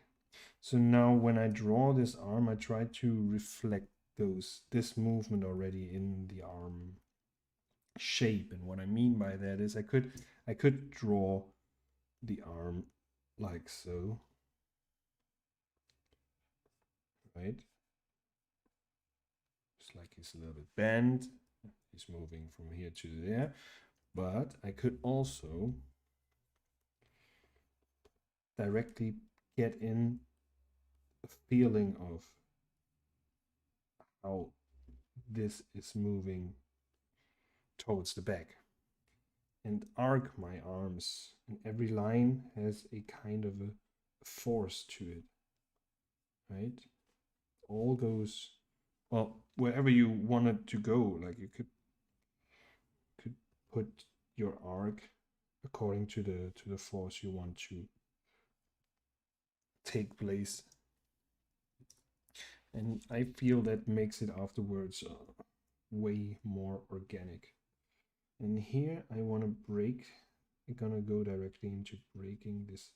So now when I draw this arm, I try to reflect this movement already in the arm shape. And what I mean by that is I could draw the arm like so, right? Just like he's a little bit bent. He's moving from here to there. But I could also directly get in a feeling of how this is moving towards the back, and arc my arms. And every line has a kind of a force to it, right? All goes, well, wherever you want it to go. Like you could put your arc according to the force you want to take place. And I feel that makes it afterwards way more organic. And here I want to break. I'm gonna go directly into breaking this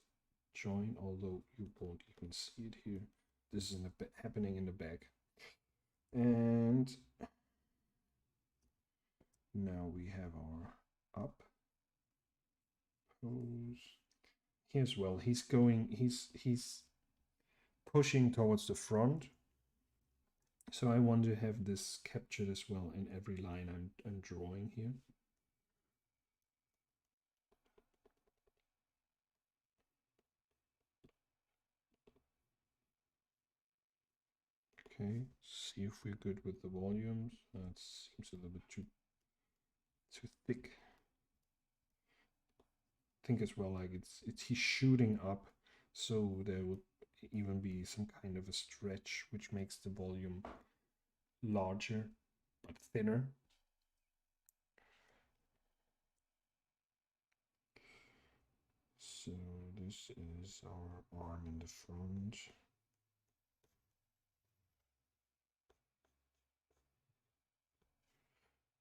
joint, although you won't even see it here. this is happening in the back. And now we have our up pose. Here as well, he's pushing towards the front. So I want to have this captured as well in every line I'm drawing here. Okay, see if we're good with the volumes. It seems a little bit too thick. I think as well, like he's shooting up, so there would even be some kind of a stretch which makes the volume larger but thinner. So this is our arm in the front.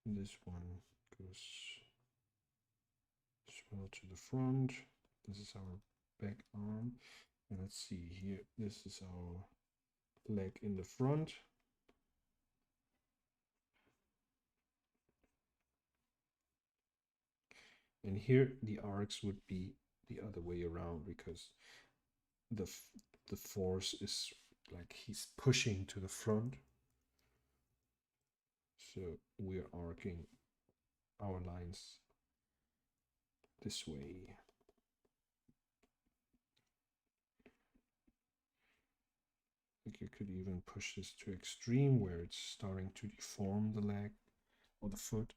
This one goes as well to the front. This is our back arm. And let's see here, this is our leg in the front. And here the arcs would be the other way around, because the force is like he's pushing to the front. So we're arcing our lines this way. I think you could even push this to extreme where it's starting to deform the leg or the foot.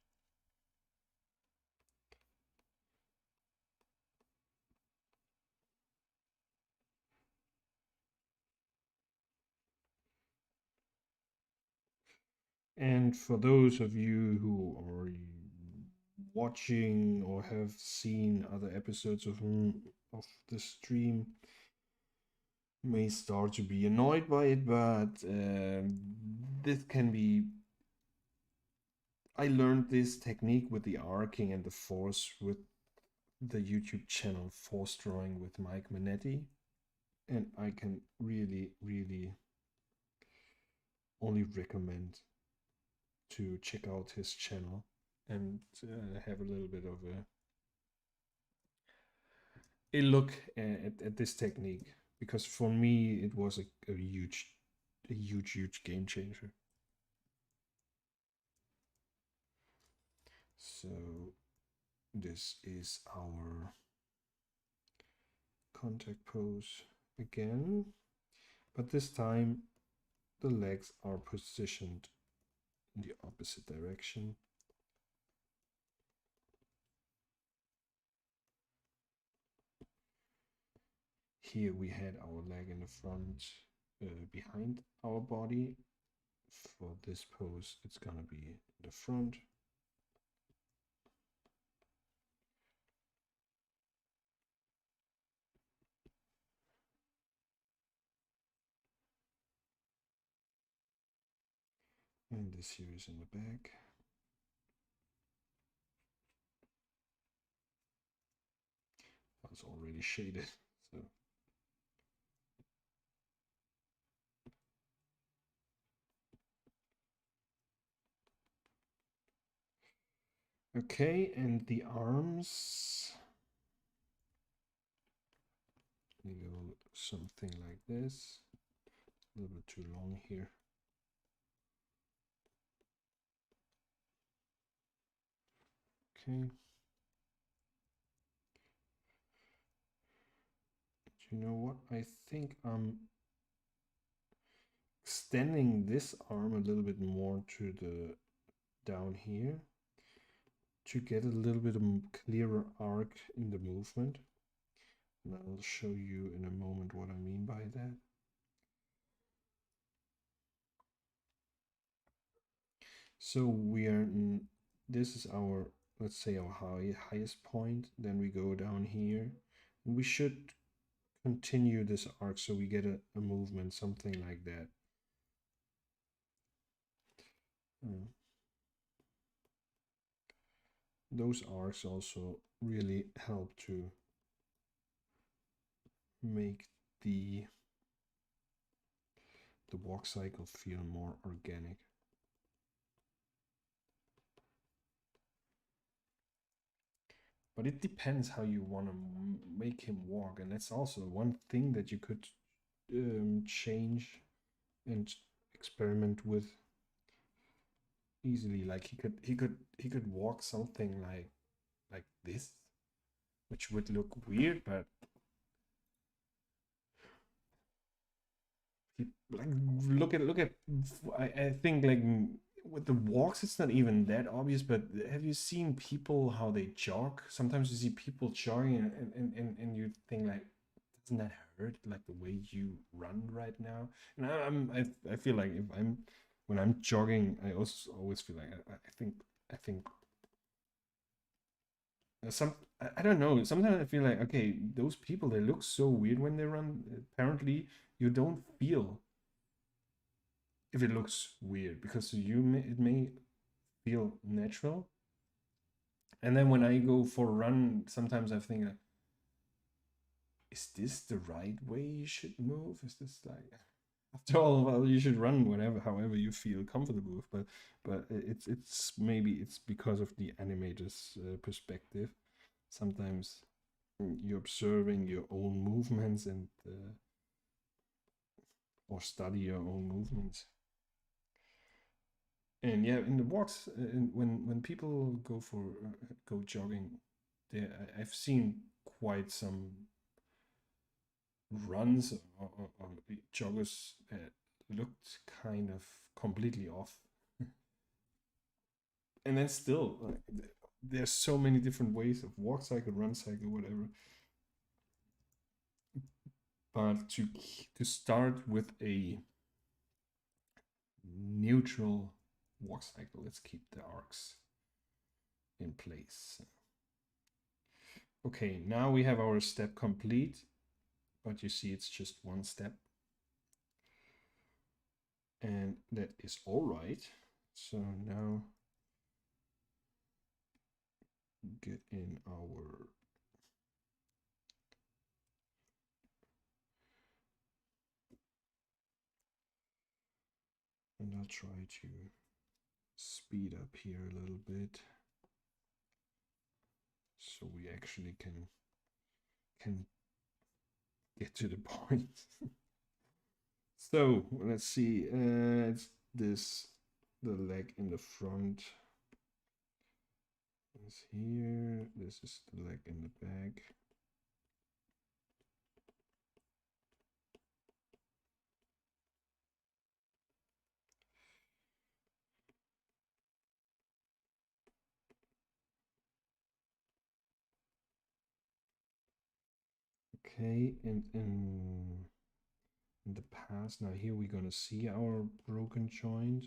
And for those of you who are watching or have seen other episodes of the stream, may start to be annoyed by it, but this can be. I learned this technique with the arcing and the force with the YouTube channel Force Drawing with Mike Manetti, and I can really only recommend to check out his channel and have a little bit of a look at this technique, because for me it was a huge game changer. So this is our contact pose again, but this time the legs are positioned in the opposite direction. Here we had our leg in the front, behind our body. For this pose, it's gonna be in the front. And this here is in the back. It's already shaded, so. Okay, and the arms. We go something like this. A little bit too long here. Okay. Do you know what? I think I'm extending this arm a little bit more to the down here to get a little bit of clearer arc in the movement. And I'll show you in a moment what I mean by that. So we are, this is our, let's say our highest point. Then we go down here. And we should continue this arc so we get a movement, something like that. Those arcs also really help to make the the walk cycle feel more organic. But it depends how you want to make him walk, and that's also one thing that you could change and experiment with easily. Like he could walk something like this, which would look weird, but like look at I think like with the walks it's not even that obvious, but have you seen people how they jog? Sometimes you see people jogging and you think like, doesn't that hurt like the way you run right now? And I feel like if I'm when I'm jogging, I also always feel like I think some I don't know. Sometimes I feel like, okay, those people, they look so weird when they run. Apparently, you don't feel if it looks weird because it may feel natural. And then when I go for a run, sometimes I think, is this the right way you should move? Is this like, after all, well, you should run whatever, however you feel comfortable with. But it's maybe it's because of the animator's perspective. Sometimes you're observing your own movements and or study your own movements. And yeah, in the walks, when people go jogging, I've seen quite some runs or joggers looked kind of completely off. And then still, there's so many different ways of walk cycle, run cycle, whatever. But to start with a neutral walk cycle, let's keep the arcs in place. Okay, now we have our step complete, but you see it's just one step. And that is all right. So now get in our and I'll try to speed up here a little bit so we actually can get to the point. So let's see, it's this, the leg in the front is here, this is the leg in the back. Okay, and in the past, now here we're gonna see our broken joint.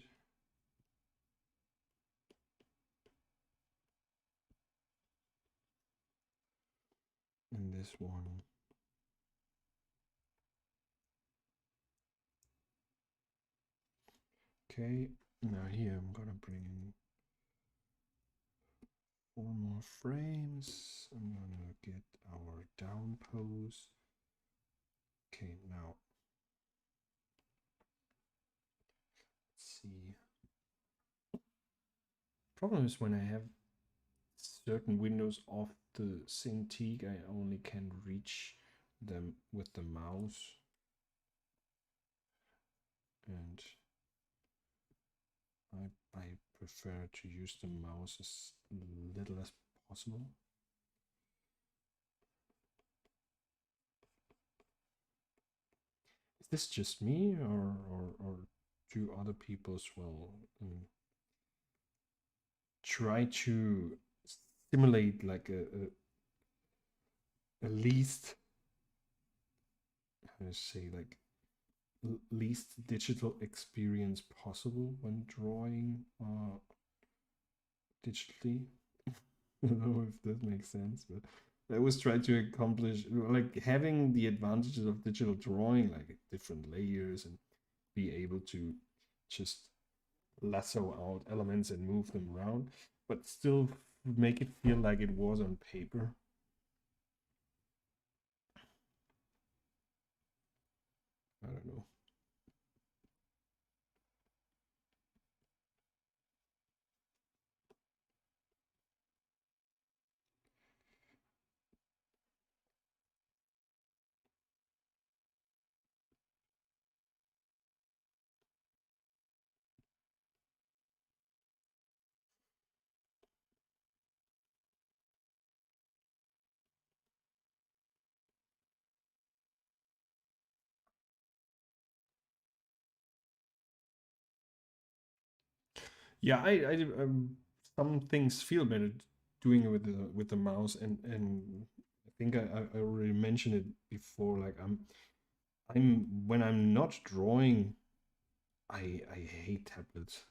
And this one. Okay, now here I'm gonna bring in 4 more frames. I'm gonna get our down pose. Okay, now let's see. Problem is when I have certain windows of the Cintiq, I only can reach them with the mouse. And I prefer to use the mouse as little as possible. Is this just me or do other people as well try to simulate like a least, how to say, like least digital experience possible when drawing digitally? I don't know if that makes sense, but I always try to accomplish like having the advantages of digital drawing, like different layers, and be able to just lasso out elements and move them around, but still make it feel like it was on paper. I don't know. Yeah, some things feel better doing it with the mouse, and I think I already mentioned it before. Like I'm when I'm not drawing, I hate tablets.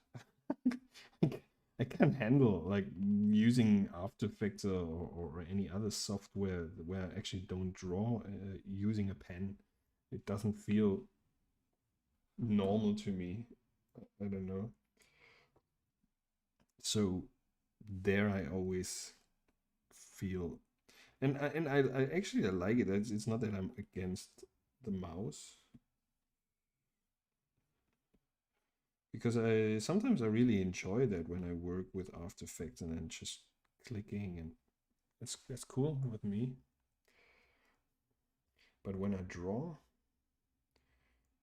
I can't handle like using After Effects or any other software where I actually don't draw using a pen. It doesn't feel normal to me. I don't know. So there I always feel, and I actually I like it. It's not that I'm against the mouse, because I sometimes I really enjoy that when I work with After Effects and then just clicking, and that's cool with me. But when I draw,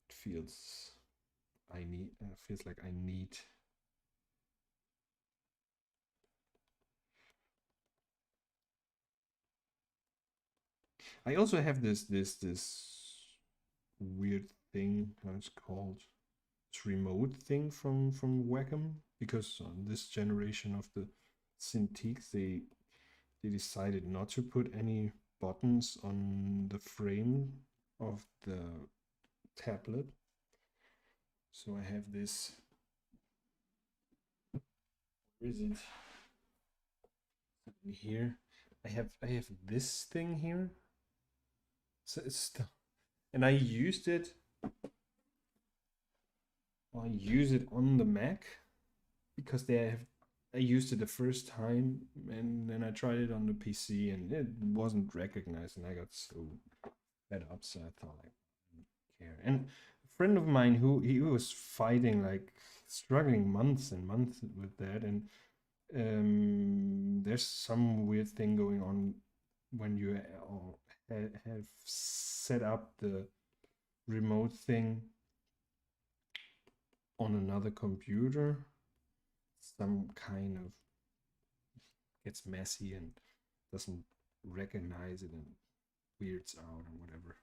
it feels like I need. I also have this weird thing, how it's called, this remote thing from Wacom, because on this generation of the Cintiqs, they decided not to put any buttons on the frame of the tablet. So I have this. Where is it? Here. I have this thing here. So and I use it on the Mac because I used it the first time, and then I tried it on the PC and it wasn't recognized, and I got so fed up. So I thought, like, I don't care. And a friend of mine who he was fighting, like struggling months and months with that, and there's some weird thing going on when you have set up the remote thing on another computer. Some kind of gets messy and doesn't recognize it and weirds out or whatever.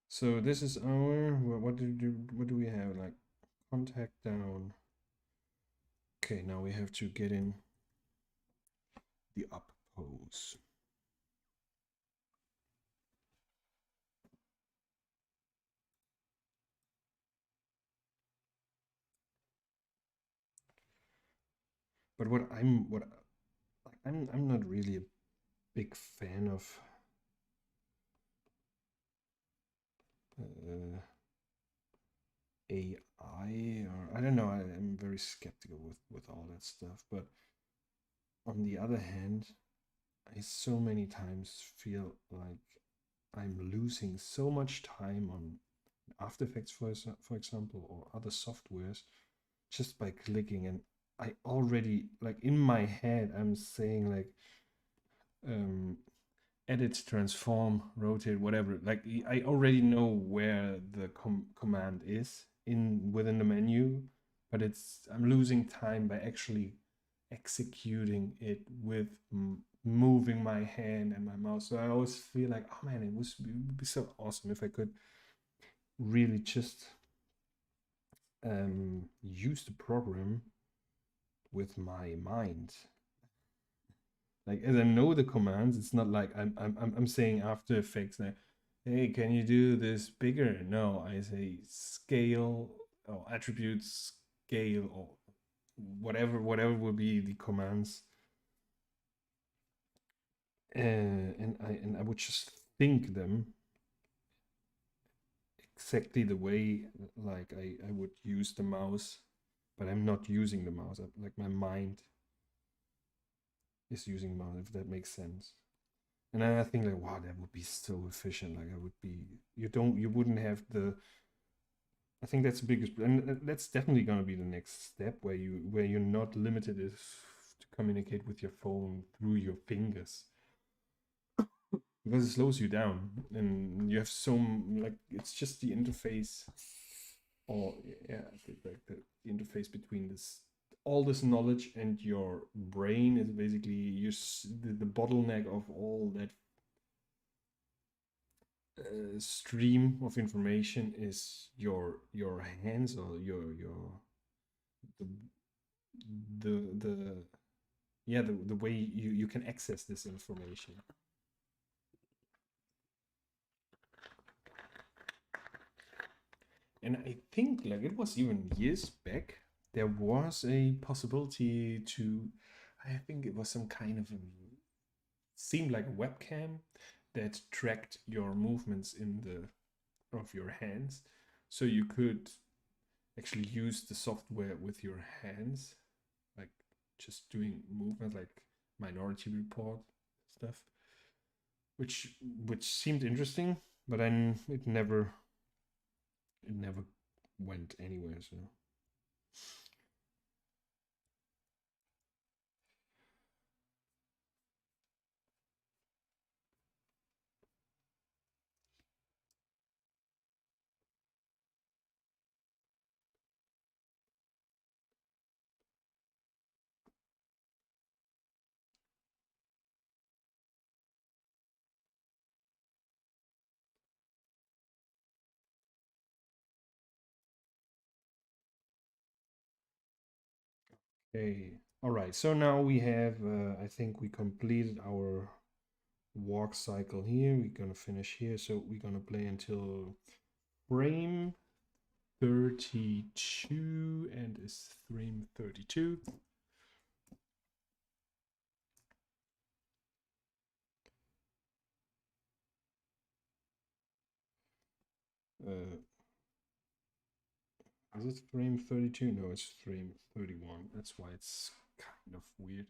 So this is our what do we have, like contact down. Okay, now we have to get in the up pose. But I'm not really a big fan of uh, AI, or I don't know. I'm very skeptical with all that stuff. But on the other hand, I so many times feel like I'm losing so much time on After Effects, for example, or other softwares, just by clicking. And I already, like, in my head, I'm saying like, um, edit, transform, rotate, whatever. Like I already know where the command is in within the menu, but I'm losing time by actually executing it with moving my hand and my mouse. So I always feel like, oh man, it would be so awesome if I could really just use the program with my mind. Like, as I know the commands, it's not like I'm saying After Effects like, hey, can you do this bigger? No, I say scale or attribute scale or whatever will be the commands. And I would just think them exactly the way like I would use the mouse, but I'm not using the mouse. Like my mind is using mouse, if that makes sense. And I think like, wow, that would be so efficient. Like I would be, you wouldn't have the. I think that's the biggest, and that's definitely going to be the next step where you're not limited is to communicate with your phone through your fingers, because it slows you down, and you have like it's just the interface, or yeah, the interface between this all this knowledge and your brain is basically the bottleneck of all that stream of information is your hands or your the the yeah the way you can access this information. And I think like it was even years back, there was a possibility to, I think it was some kind of a, seemed like a webcam that tracked your movements in the of your hands. So you could actually use the software with your hands, like just doing movement like Minority Report stuff, which seemed interesting, but then it never went anywhere. So okay, all right. So now we have, I think we completed our walk cycle here. We're gonna finish here. So we're gonna play until frame 32, and is frame 32. Uh, is it frame 32? No, it's frame 31. That's why it's kind of weird.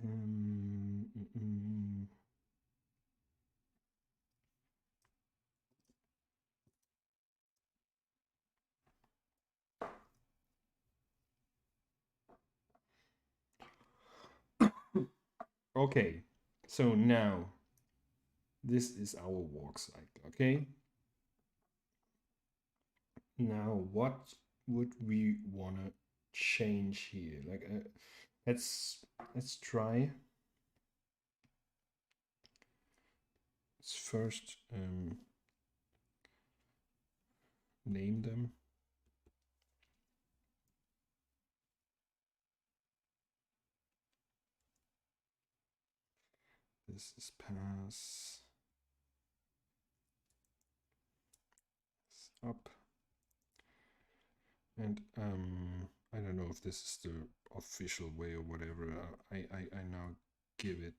Mm, mm, mm. Okay, so now this is our walk cycle, okay? Now, what would we want to change here? Like, let's let's try. Let's first name them. This is pass up, and I don't know if this is the official way or whatever. I now give it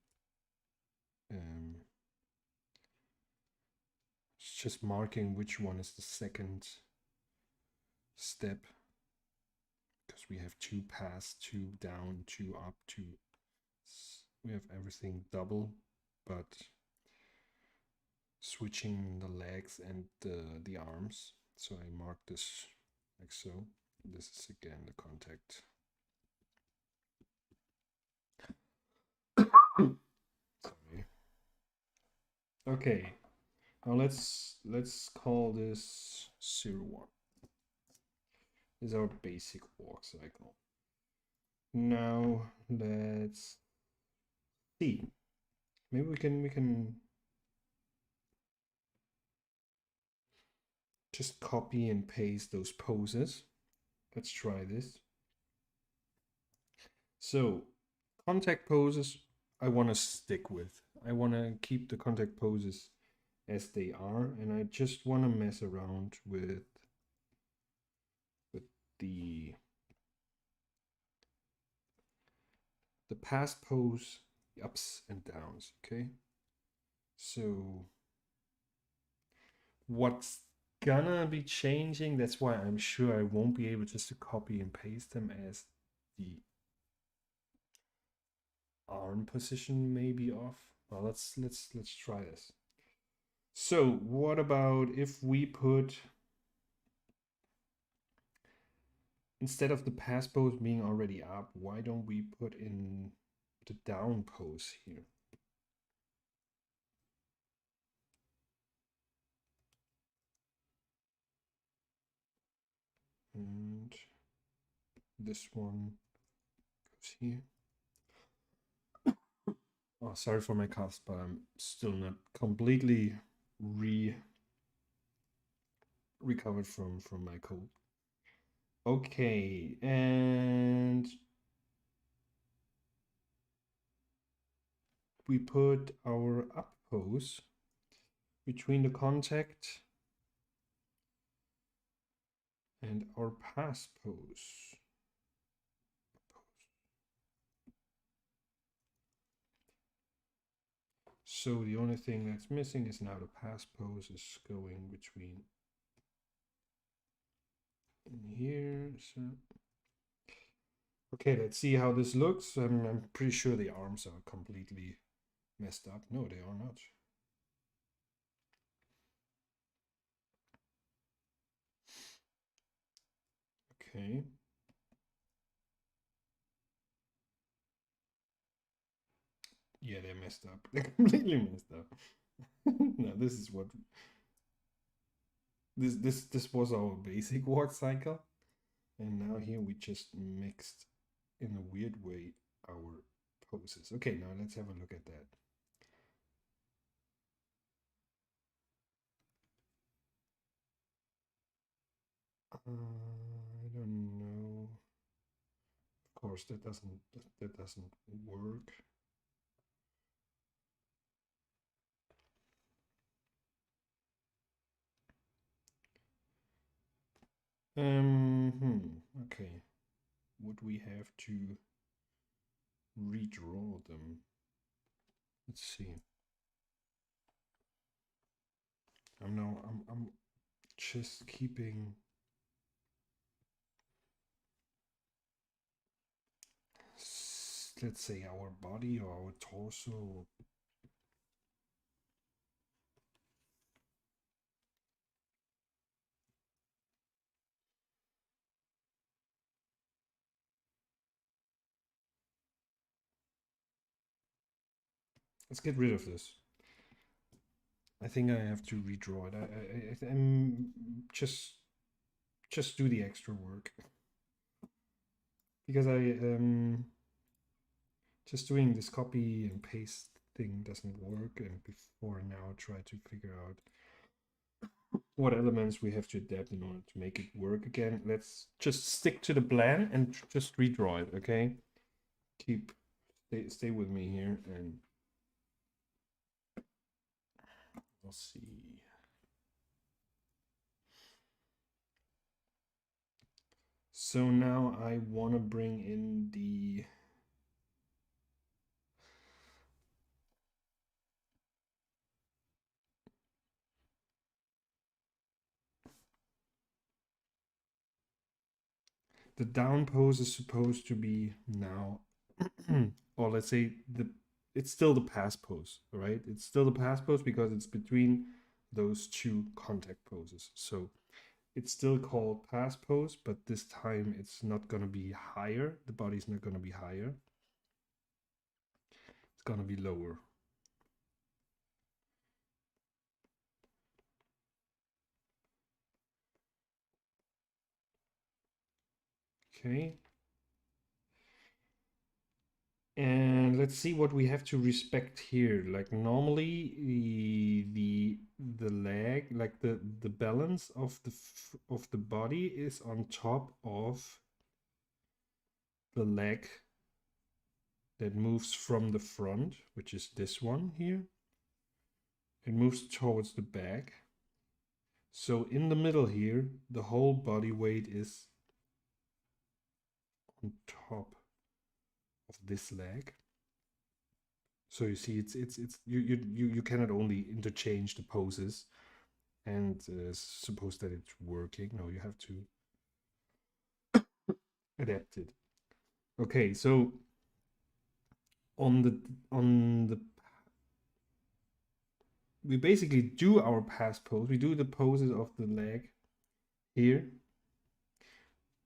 it's just marking which one is the second step, because we have two pass, two down, two up, two. We have everything double, but switching the legs and the arms. So I mark this like so. This is again the contact. Sorry. Okay, now let's call this 01. This is our basic walk cycle. Now let's see. Maybe we can just copy and paste those poses. Let's try this. So contact poses I want to stick with. I want to keep the contact poses as they are, and I just want to mess around with the past pose, the ups and downs. Okay, so what's gonna be changing, that's why I'm sure I won't be able just to copy and paste them, as the arm position may be off. Well, let's try this. So what about if we put, instead of the pass pose being already up, why don't we put in the down pose here? And this one goes here. Oh, sorry for my cough, but I'm still not completely recovered from my cold. Okay, and we put our up pose between the contact and our pass pose. So the only thing that's missing is now the pass pose is going between in here. So okay, let's see how this looks. I'm pretty sure the arms are completely messed up. No, they are not. Okay. Yeah, they're messed up. They're completely messed up. Now this is what this was our basic walk cycle, and now here we just mixed in a weird way our poses. Okay, now let's have a look at that. I don't know. Of course, that doesn't work. Okay. Would we have to redraw them? Let's see. I'm just keeping, let's say, our body or our torso. Let's get rid of this. I think I have to redraw it. I'm just do the extra work because I just doing this copy and paste thing doesn't work, and before now try to figure out what elements we have to adapt in order to make it work again. Let's just stick to the plan and just redraw it, okay? Stay with me here, and we'll see. So now I want to bring in the down pose is supposed to be now, or let's say it's still the pass pose, right? It's still the pass pose because it's between those two contact poses. So it's still called pass pose, but this time it's not going to be higher. The body's not going to be higher. It's going to be lower. Okay. And let's see what we have to respect here. Like normally the leg, like the balance of the body is on top of the leg that moves from the front, which is this one here. It moves towards the back. So in the middle here, the whole body weight is on top of this leg. So you see, it's you cannot only interchange the poses and suppose that it's working. No, you have to adapt it. Okay, so on the we basically do our pass pose. We do the poses of the leg here.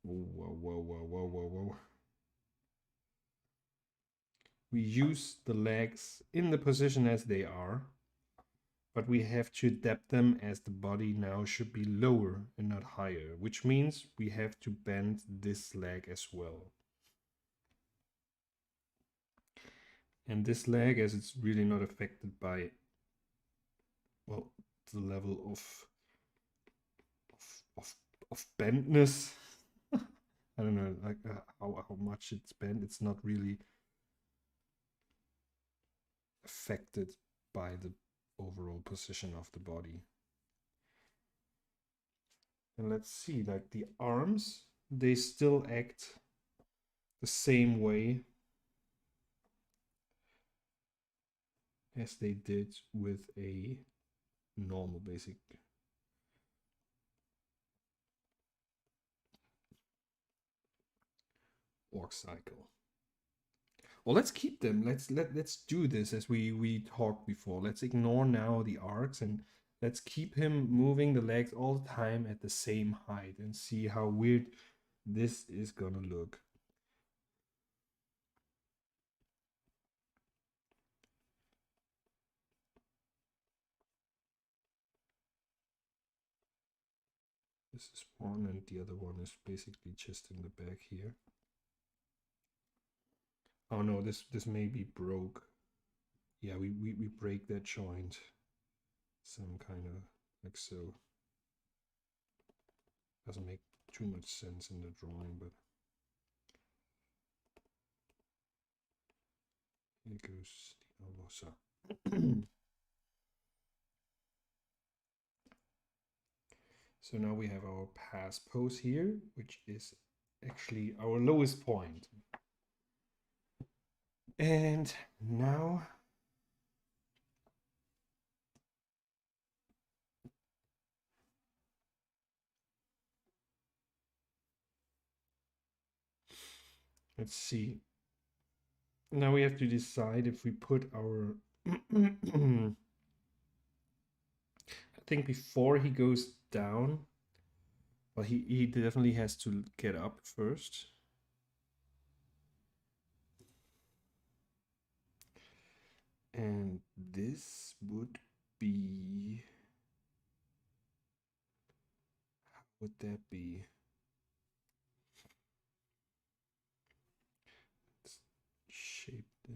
Whoa, whoa, whoa, whoa, whoa, whoa. We use the legs in the position as they are, but we have to adapt them as the body now should be lower and not higher, which means we have to bend this leg as well. And this leg, as it's really not affected by, well, the level of of bentness. I don't know, like how much it's bent. It's not really affected by the overall position of the body. And let's see, like the arms, they still act the same way as they did with a normal basic walk cycle. Well, let's keep them. Let's do this as we talked before. Let's ignore now the arcs and let's keep him moving the legs all the time at the same height and see how weird this is gonna look. This is one and the other one is basically just in the back here. Oh no, this may be broke. Yeah, we break that joint. Some kind of like so. Doesn't make too much sense in the drawing, but here goes the elbow. So so now we have our pass pose here, which is actually our lowest point. And now let's see. Now we have to decide if we put our I think before he goes down, well, he definitely has to get up first. And this would be, how would that be? Let's shape this.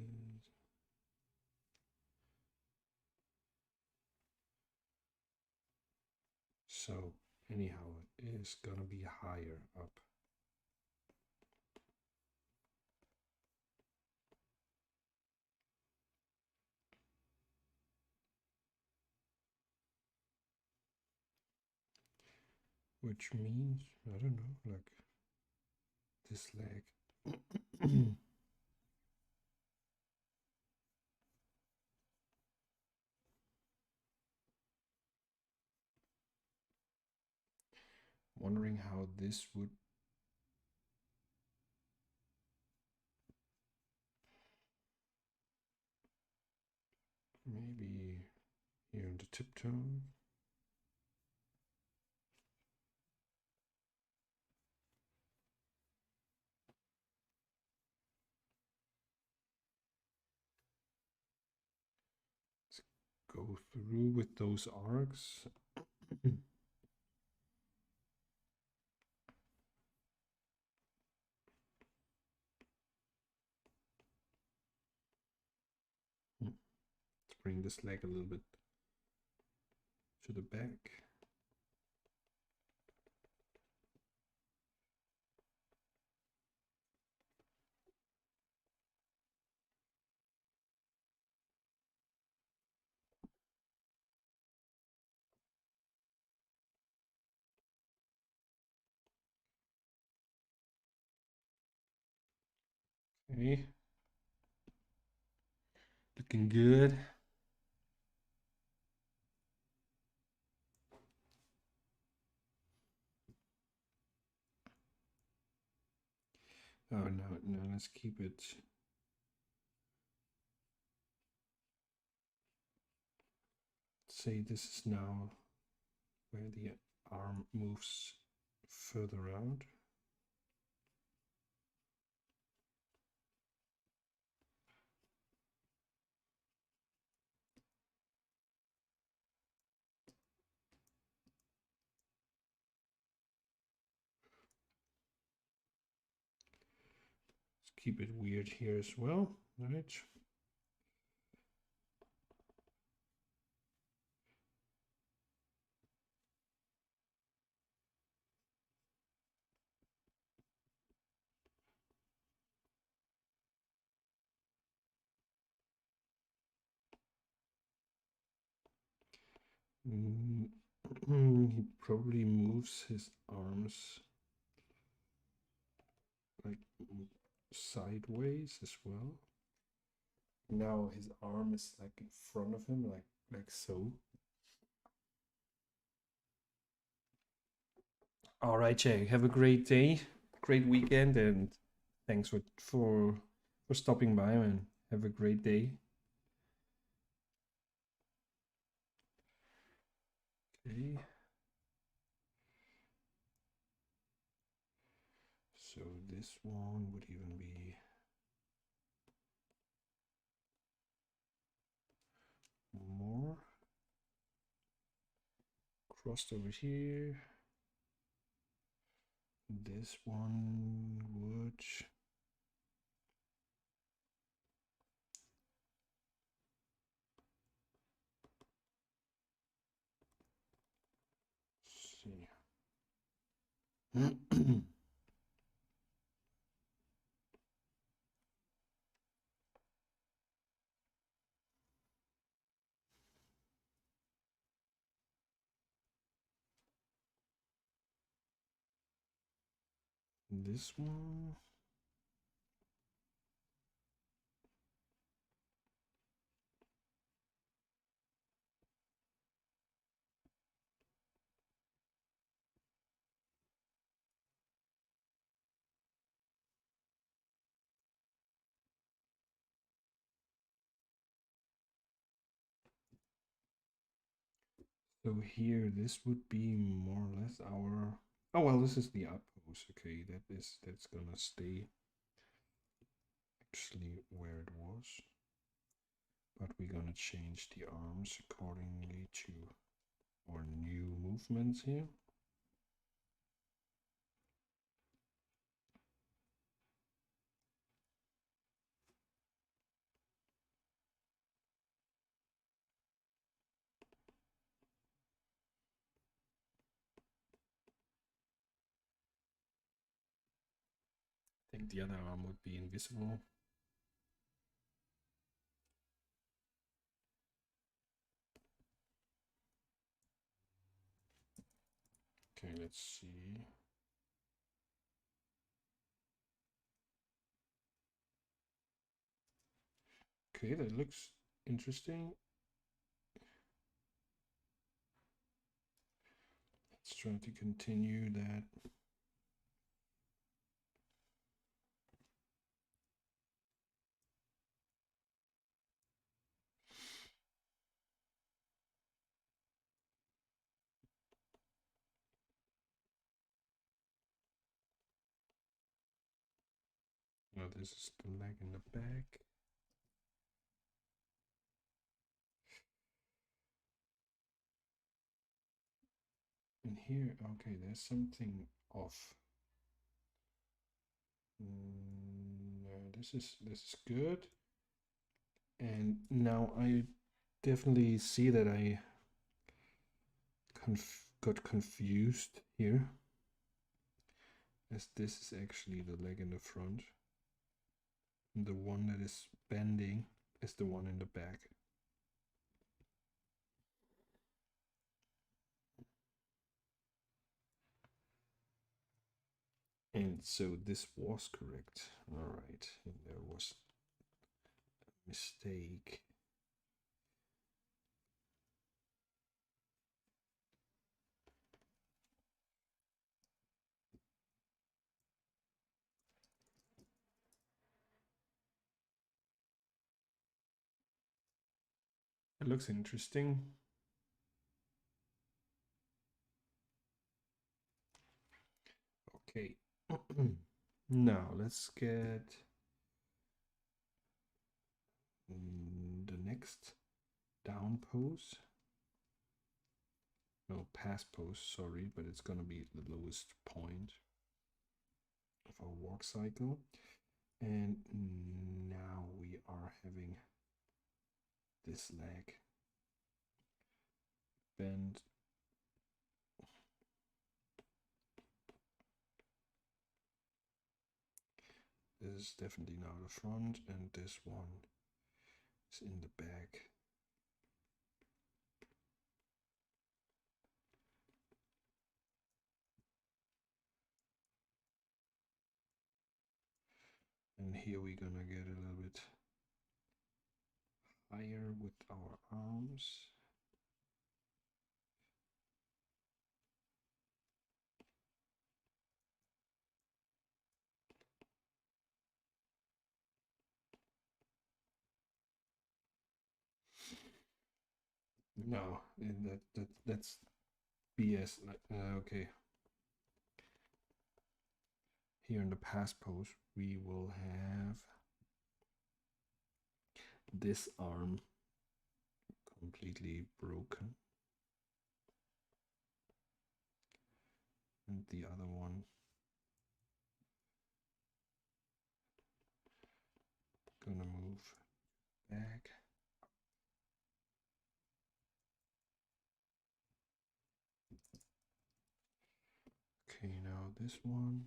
So anyhow, it is gonna be higher up. Which means, I don't know, like this leg. Wondering how this would maybe here in the tiptoe. Let's go through with those arcs. Let's bring this leg a little bit to the back. Okay. Looking good. Oh, no, let's keep it. Say this is now where the arm moves further out. Let's keep it weird here as well, right? He probably moves his arms like sideways as well. Now his arm is like in front of him, like so. All right, Jay. Have a great day, great weekend, and thanks for stopping by, man. Have a great day. Okay. So this one would even be more crossed over here. This one would see. This one. So here, this would be more or less our. Oh well, this is the up pose. Okay, that's gonna stay actually where it was, but we're gonna change the arms accordingly to our new movements here. I think the other arm would be invisible. Okay, let's see. Okay, that looks interesting. Let's try to continue that. Now this is the leg in the back. And here, okay, there's something off. No, this is good. And now I definitely see that I got confused here, as this is actually the leg in the front, and the one that is bending is the one in the back. And so this was correct. All right, and there was a mistake. It looks interesting. Okay. Now let's get the next down pose. No, pass pose, sorry, but it's gonna be the lowest point of our walk cycle. And now we are having this leg bend. This is definitely now the front, and this one is in the back. And here we're gonna get a little bit higher with our arms. No, that's BS. Okay. Here in the pass pose, we will have this arm completely broken, and the other one gonna move back. Okay, now this one.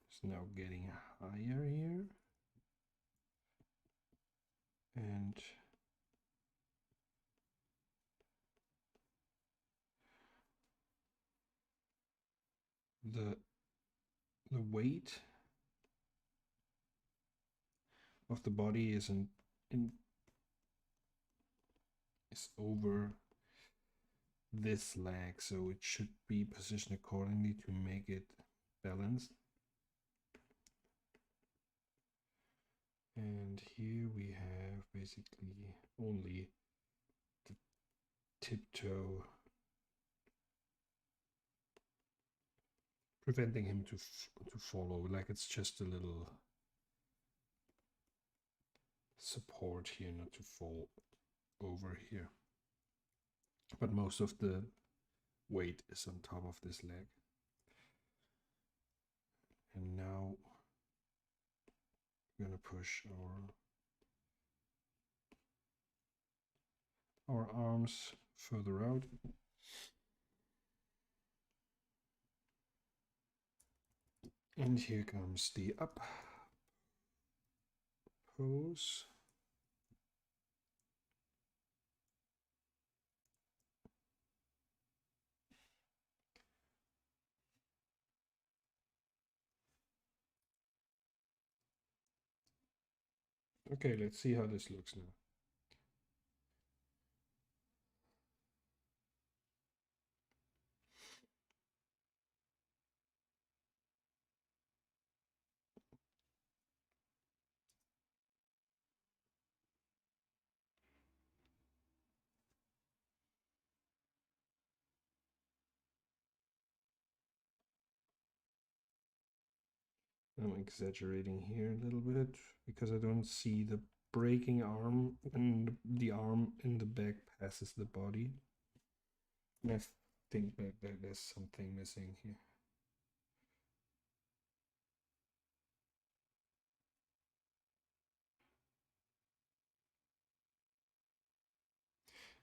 It's now getting higher here. And the weight of the body is is over this leg, so it should be positioned accordingly to make it balanced. And here we have basically only the tiptoe preventing him to follow, like it's just a little support here not to fall over here. But most of the weight is on top of this leg. And now we're gonna push our arms further out. And here comes the up pose. Okay, let's see how this looks now. I'm exaggerating here a little bit because I don't see the breaking arm, and the arm in the back passes the body. And I think that there's something missing here.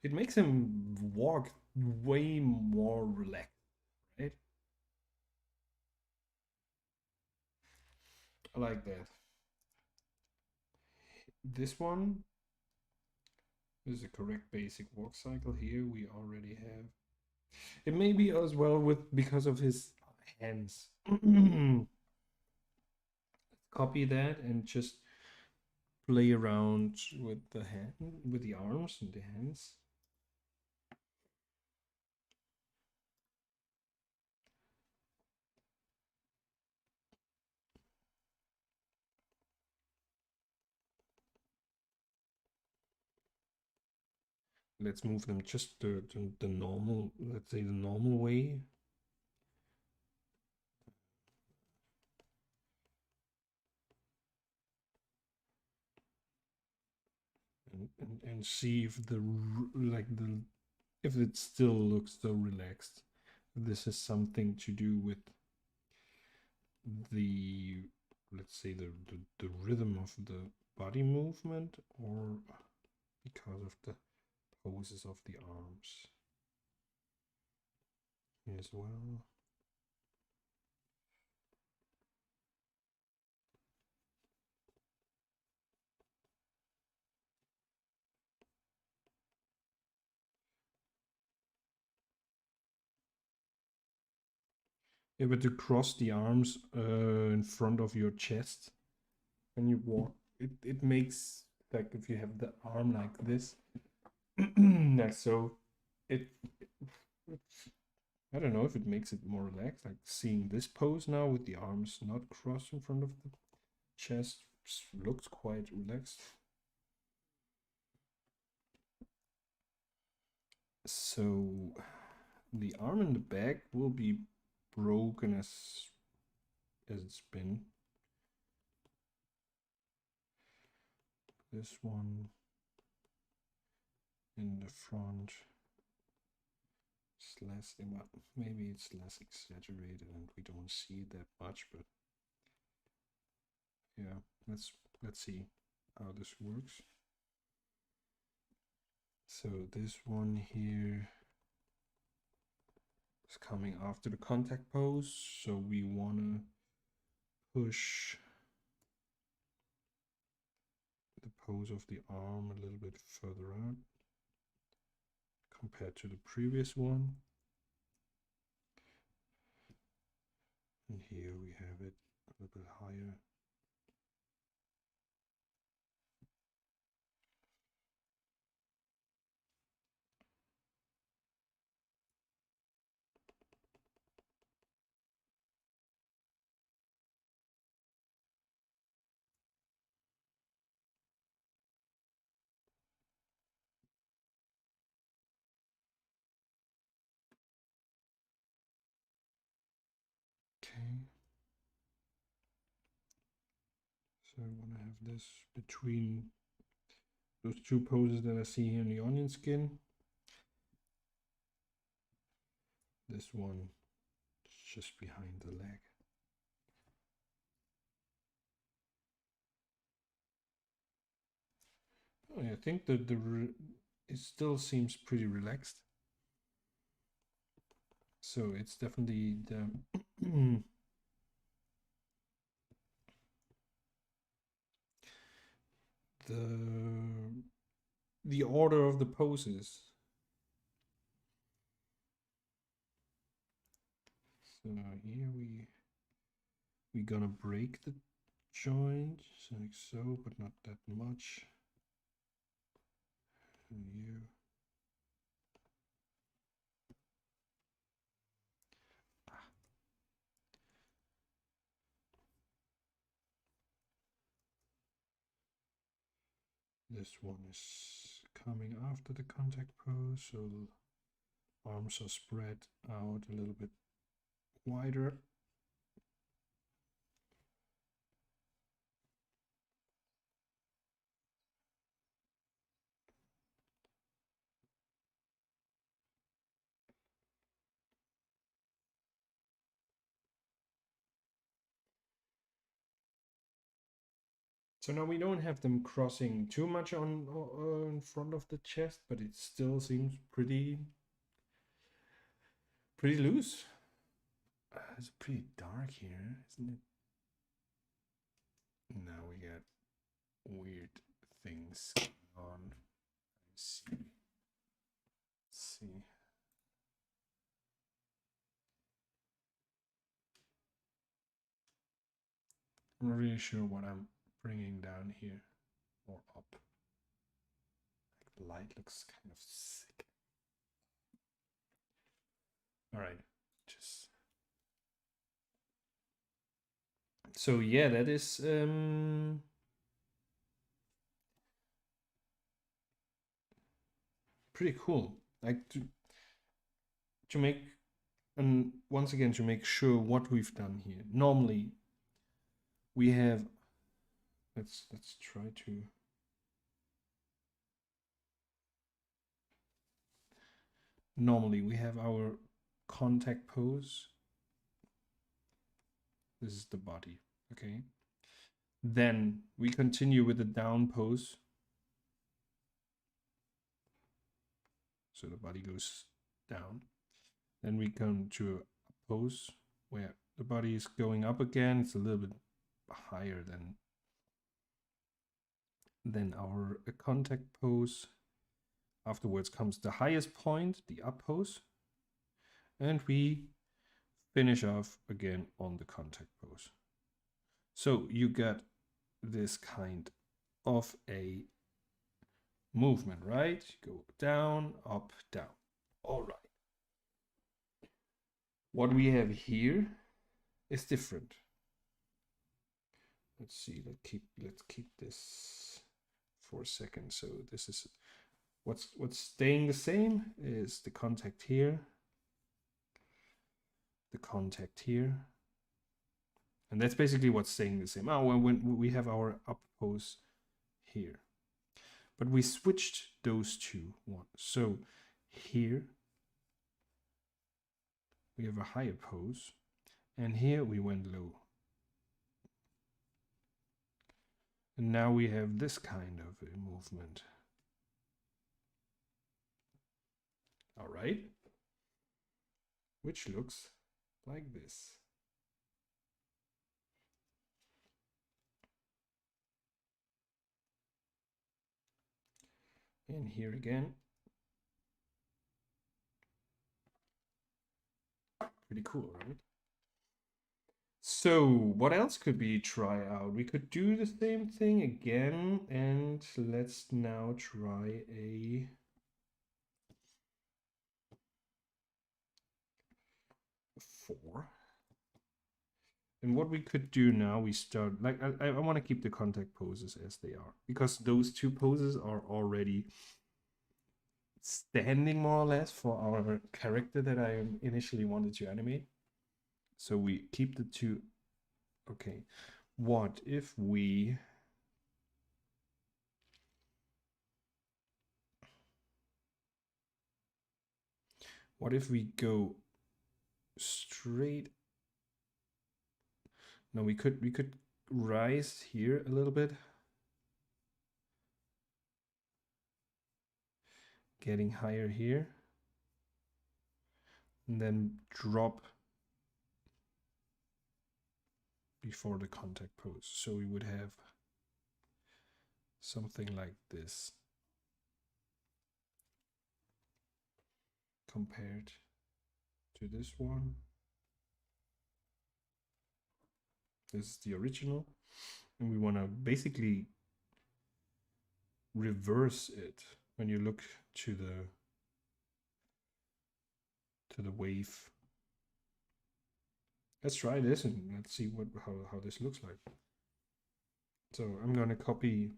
It makes him walk way more relaxed, right? I like that. This one is a correct basic walk cycle. Here we already have. It may be as well with because of his hands. Copy that and just play around with the hand, with the arms and the hands. Let's move them just the normal, let's say the normal way. And see if if it still looks so relaxed. This is something to do with the, let's say the rhythm of the body movement, or because of the poses of the arms as well. Yeah, but to cross the arms in front of your chest when you walk, it makes, like, if you have the arm like this, like so, it, I don't know if it makes it more relaxed. Like seeing this pose now with the arms not crossed in front of the chest looks quite relaxed. So the arm in the back will be broken as it's been. This one in the front is less, maybe it's less exaggerated and we don't see it that much, but yeah, let's see how this works. So this one here is coming after the contact pose, so we want to push the pose of the arm a little bit further out compared to the previous one. And here we have it a little bit higher. Okay. So I want to have this between those two poses that I see here in the onion skin. This one is just behind the leg. Oh, I think that it still seems pretty relaxed. So it's definitely the order of the poses. So here we're gonna break the joint like so, but not that much. And here. This one is coming after the contact pose, so the arms are spread out a little bit wider. So now we don't have them crossing too much on in front of the chest, but it still seems pretty loose. It's pretty dark here, isn't it? Now we got weird things going on. Let's see. Let's see. I'm not really sure what I'm bringing down here or up. Like the light looks kind of sick. All right, just so yeah, that is pretty cool. Like to make, and once again to make sure what we've done here. Normally we have, let's try to, normally we have our contact pose. This is the body, okay? Then we continue with the down pose. So the body goes down. Then we come to a pose where the body is going up again. It's a little bit higher than our contact pose. Afterwards comes the highest point, the up pose. And we finish off again on the contact pose. So you get this kind of a movement, right? Go down, up, down. All right. What we have here is different. Let's see. Let's keep this for a second. So this is what's staying the same is the contact here, the contact here, and that's basically what's staying the same. Oh, when we have our up pose here, but we switched those two one. So here we have a higher pose, and here we went low. And now we have this kind of a movement. All right, which looks like this. And here again. Pretty cool, right? So what else could we try out? We could do the same thing again, and let's now try a four. And what we could do now, we start, like, I want to keep the contact poses as they are, because those two poses are already standing more or less for our character that I initially wanted to animate. So we keep the two. Okay, what if we go straight? No, we could rise here a little bit, getting higher here, and then drop before the contact pose. So we would have something like this compared to this one. This is the original, and we want to basically reverse it when you look to the wave. Let's try this and let's see how this looks like. So I'm going to copy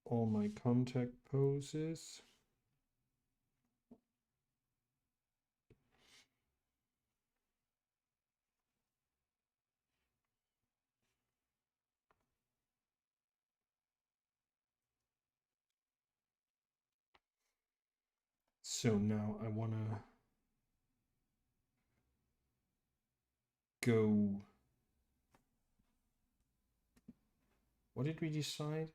all my contact poses. So now I want to go. What did we decide?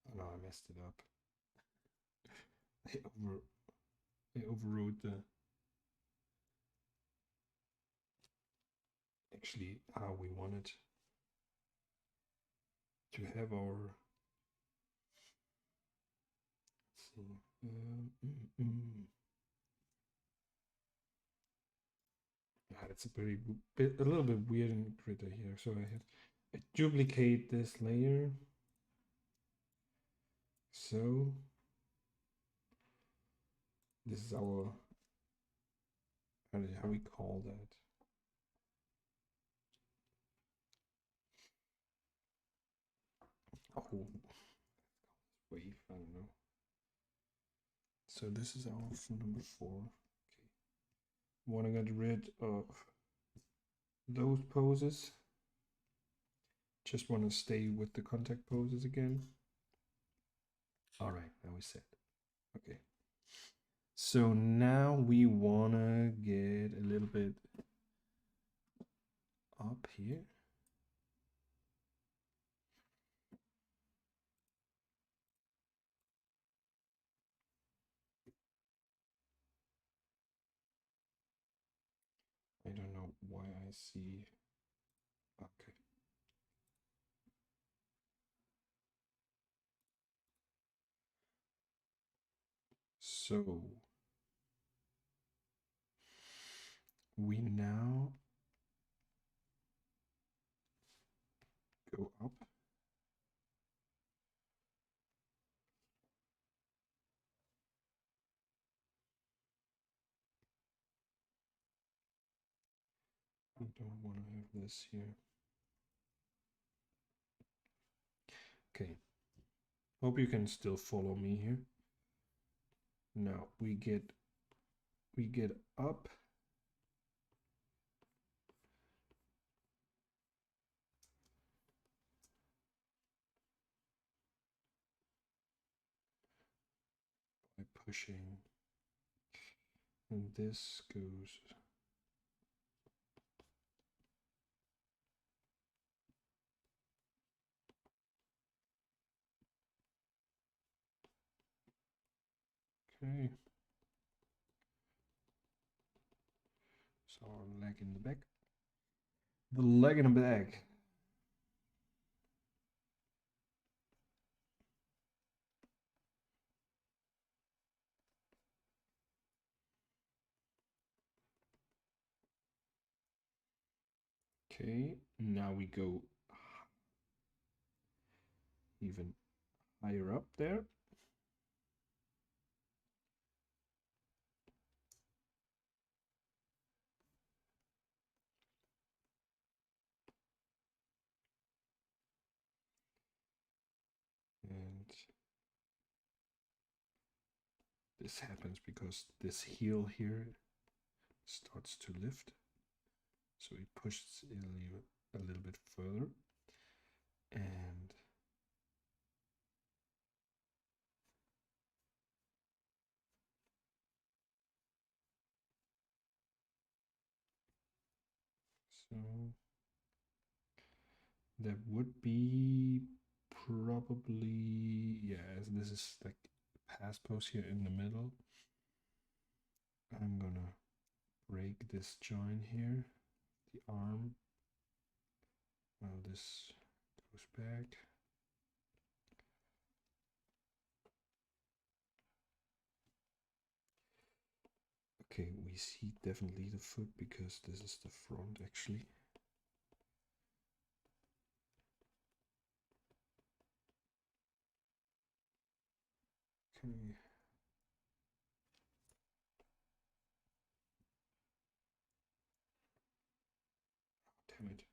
Oh no, I messed it up. I overrode the actually how we wanted to have our. Let's see. Yeah, it's a little bit weird in Critter here. So I duplicate this layer. So this is our, how we call that? Oh, wave, I don't know. So this is our number 4. Okay. Want to get rid of those poses. Just want to stay with the contact poses again. All right, now we set. Okay. So now we want to get a little bit up here. I don't know why I see. Okay. So we now go up. We don't want to have this here. Okay. Hope you can still follow me here. Now we get up. By pushing, and this goes okay. So our leg in the back. The leg in the back. Okay, now we go even higher up there. And this happens because this heel here starts to lift. So it pushes it a little bit further. And so that would be probably, yeah, as this is like pass pose here in the middle. I'm gonna break this joint here, the arm, while this goes back. Okay, we see definitely the foot because this is the front actually. Okay. Damn it.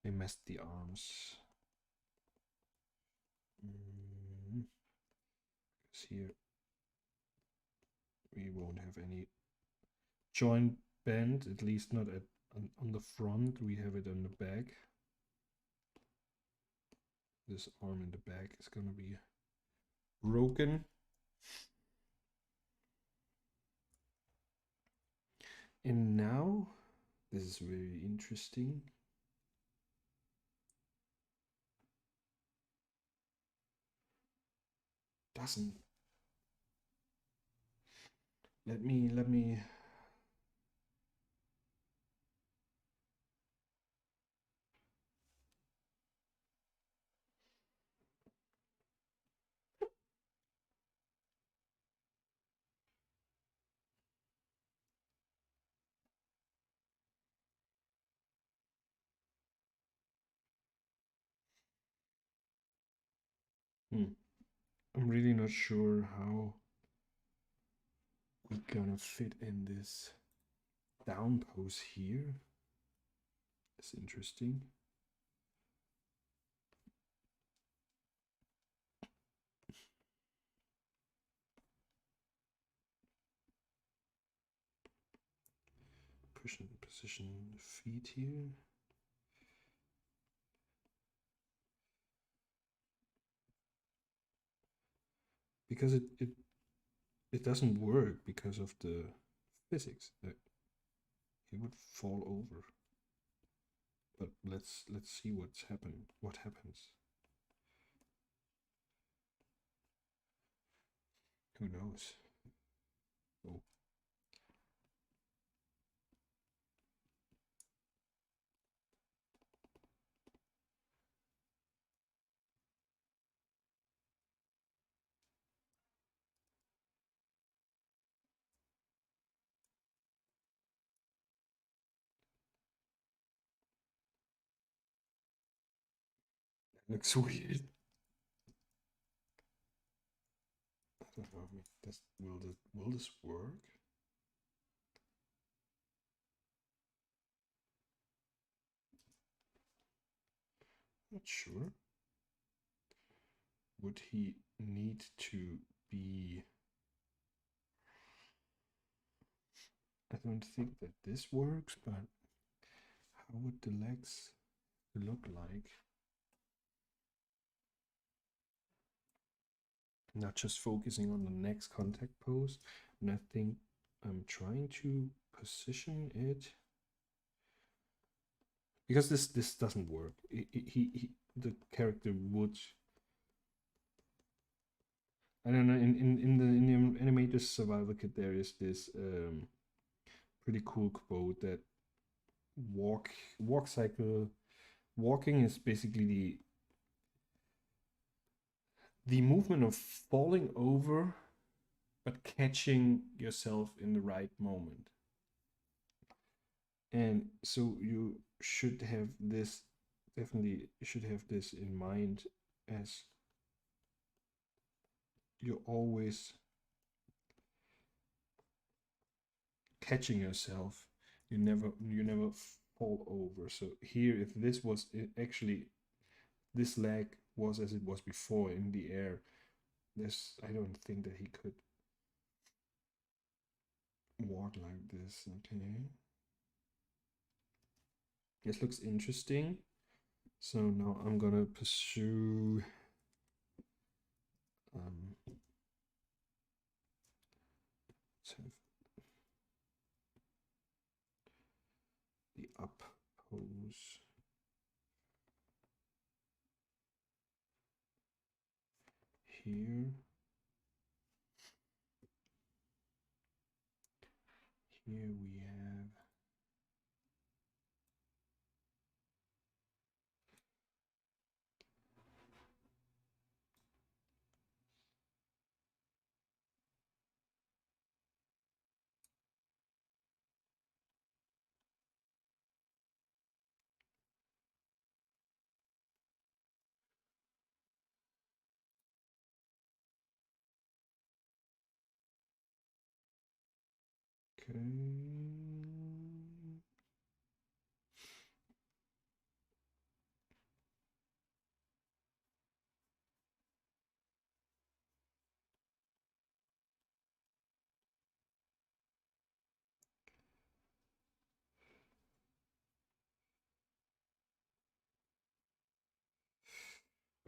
They messed the arms. Because here we won't have any joint bend, at least not on the front. We have it on the back. This arm in the back is gonna be broken. And now, this is very interesting. Doesn't let me I'm really not sure how we're gonna fit in this down pose here. It's interesting. Position the feet here. Because it doesn't work because of the physics that he would fall over. But let's see what's happened. What happens? Who knows? Oh. Looks weird. I don't know. Will this work? Not sure. Would he need to be? I don't think that this works, but how would the legs look like? Not just focusing on the next contact pose, and I think I'm trying to position it because this doesn't work. The character would, I don't know, in the animated survival kit there is this pretty cool quote that walk cycle walking is basically the movement of falling over but catching yourself in the right moment. And so you should have this, definitely should have this in mind, as you're always catching yourself. You never fall over. So here, if this was actually, this leg was as it was before in the air, this, I don't think that he could walk like this. Okay, this looks interesting. So now I'm gonna pursue sort of the up pose here. Here we have okay.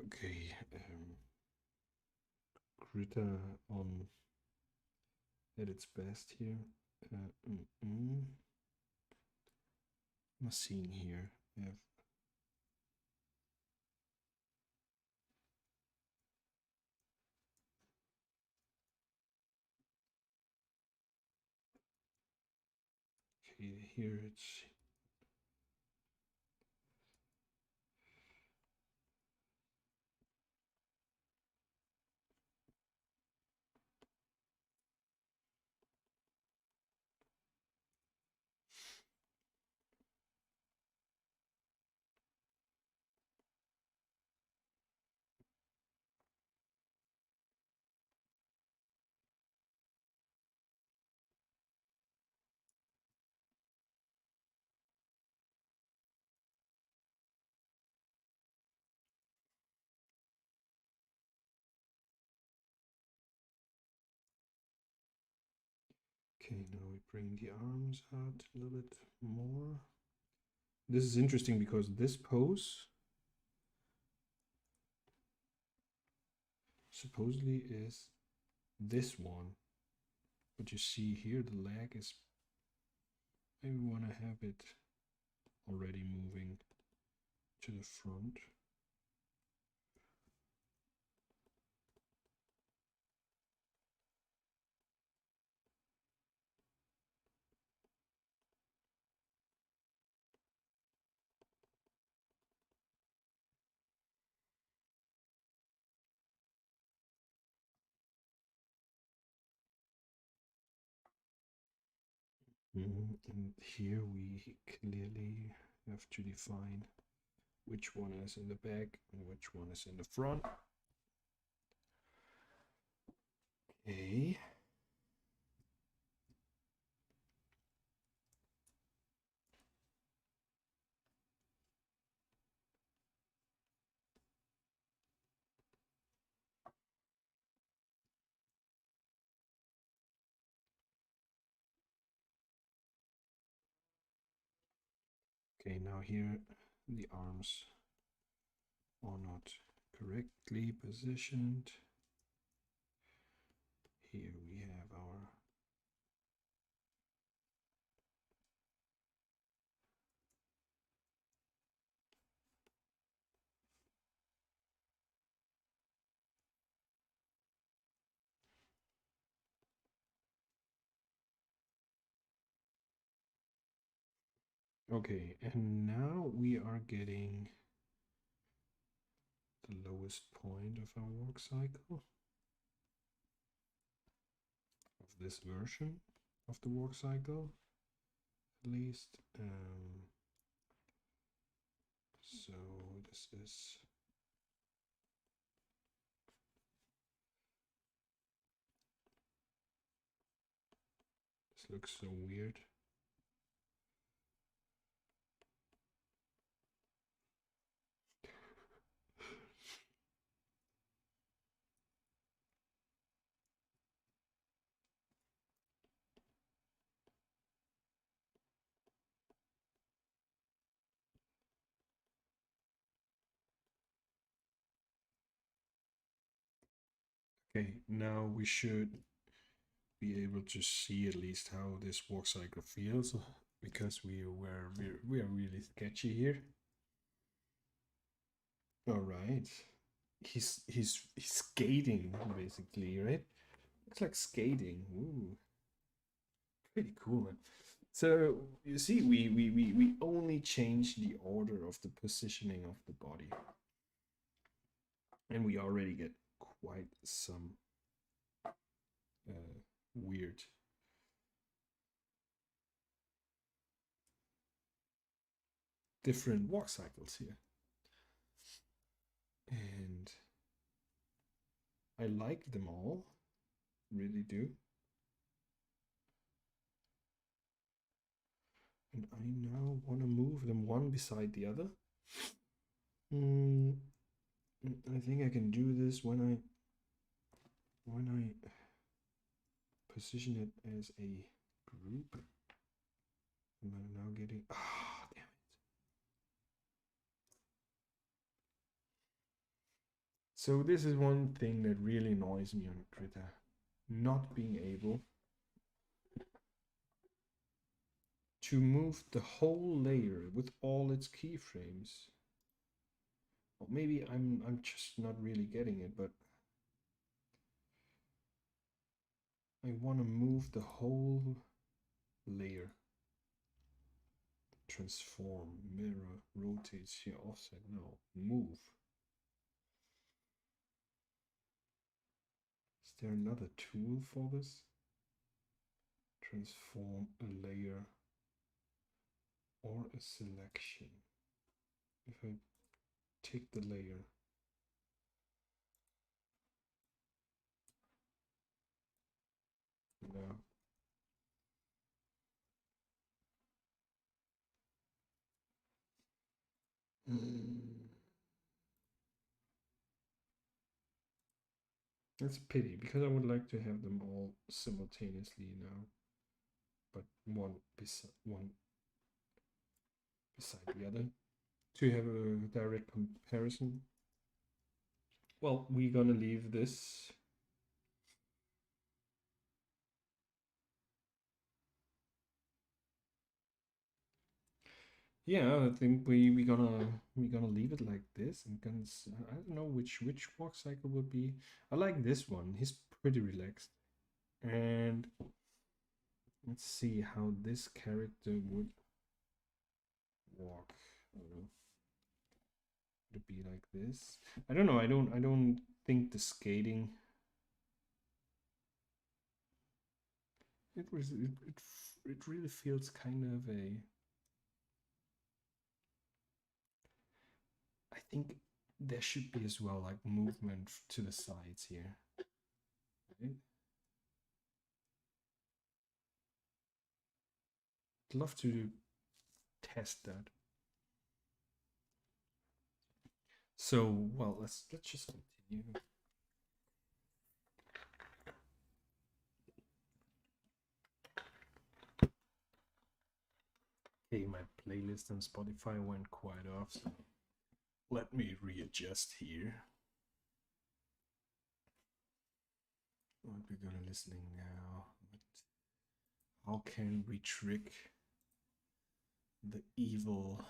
Okay, Gritter on at its best here. I'm seeing here. Yeah. Okay, here it's okay. Now we bring the arms out a little bit more. This is interesting because this pose supposedly is this one, but you see here the leg is, maybe we want to have it already moving to the front. And here we clearly have to define which one is in the back and which one is in the front. Okay. Okay, now here the arms are not correctly positioned. Here we have our okay, and now we are getting the lowest point of our walk cycle of this version of the walk cycle, at least. So this is this looks so weird. Okay, now we should be able to see at least how this walk cycle feels, because we are really sketchy here. All right, he's skating basically, right? Looks like skating. Ooh, pretty cool, man. So you see, we only change the order of the positioning of the body, and we already get quite some weird different walk cycles here. And I like them all, really do. And I now want to move them one beside the other. I think I can do this when I position it as a group. Am I now getting? Ah, damn it! So this is one thing that really annoys me on Krita, not being able to move the whole layer with all its keyframes. Or maybe I'm just not really getting it, but I want to move the whole layer. Transform, mirror, rotate, here, offset. No, move. Is there another tool for this? Transform a layer or a selection. If I take the layer, no. That's a pity, because I would like to have them all simultaneously now, but one beside the other to have a direct comparison. Well, we're gonna leave this. Yeah, I think we're gonna leave it like this, and gonna I don't know which walk cycle would be. I like this one. He's pretty relaxed, and let's see how this character would walk. I don't know. Would it be like this? I don't know. I don't think the skating. It really feels kind of a think there should be as well like movement to the sides here. Right? I'd love to test that. So, well, let's just continue. Okay, my playlist on Spotify went quite off, so let me readjust here. What we're gonna listening now? How can we trick the evil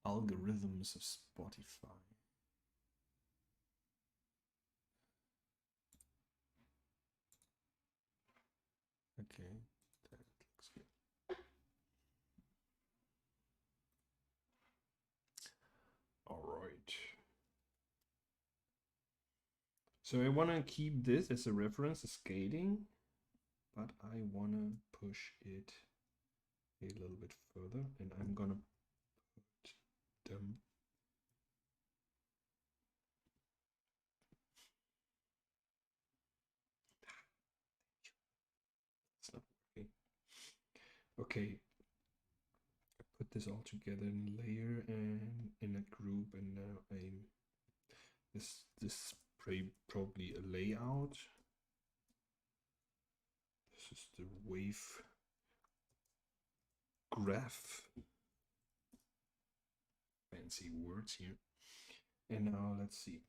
algorithms of Spotify? Okay, that looks good. All right. So I want to keep this as a reference, the skating, but I want to push it a little bit further, and I'm gonna put them. It's not working. Okay, I put this all together in a layer and in a group, and now I'm this probably a layout. This is the wave graph. Fancy words here. And now let's see.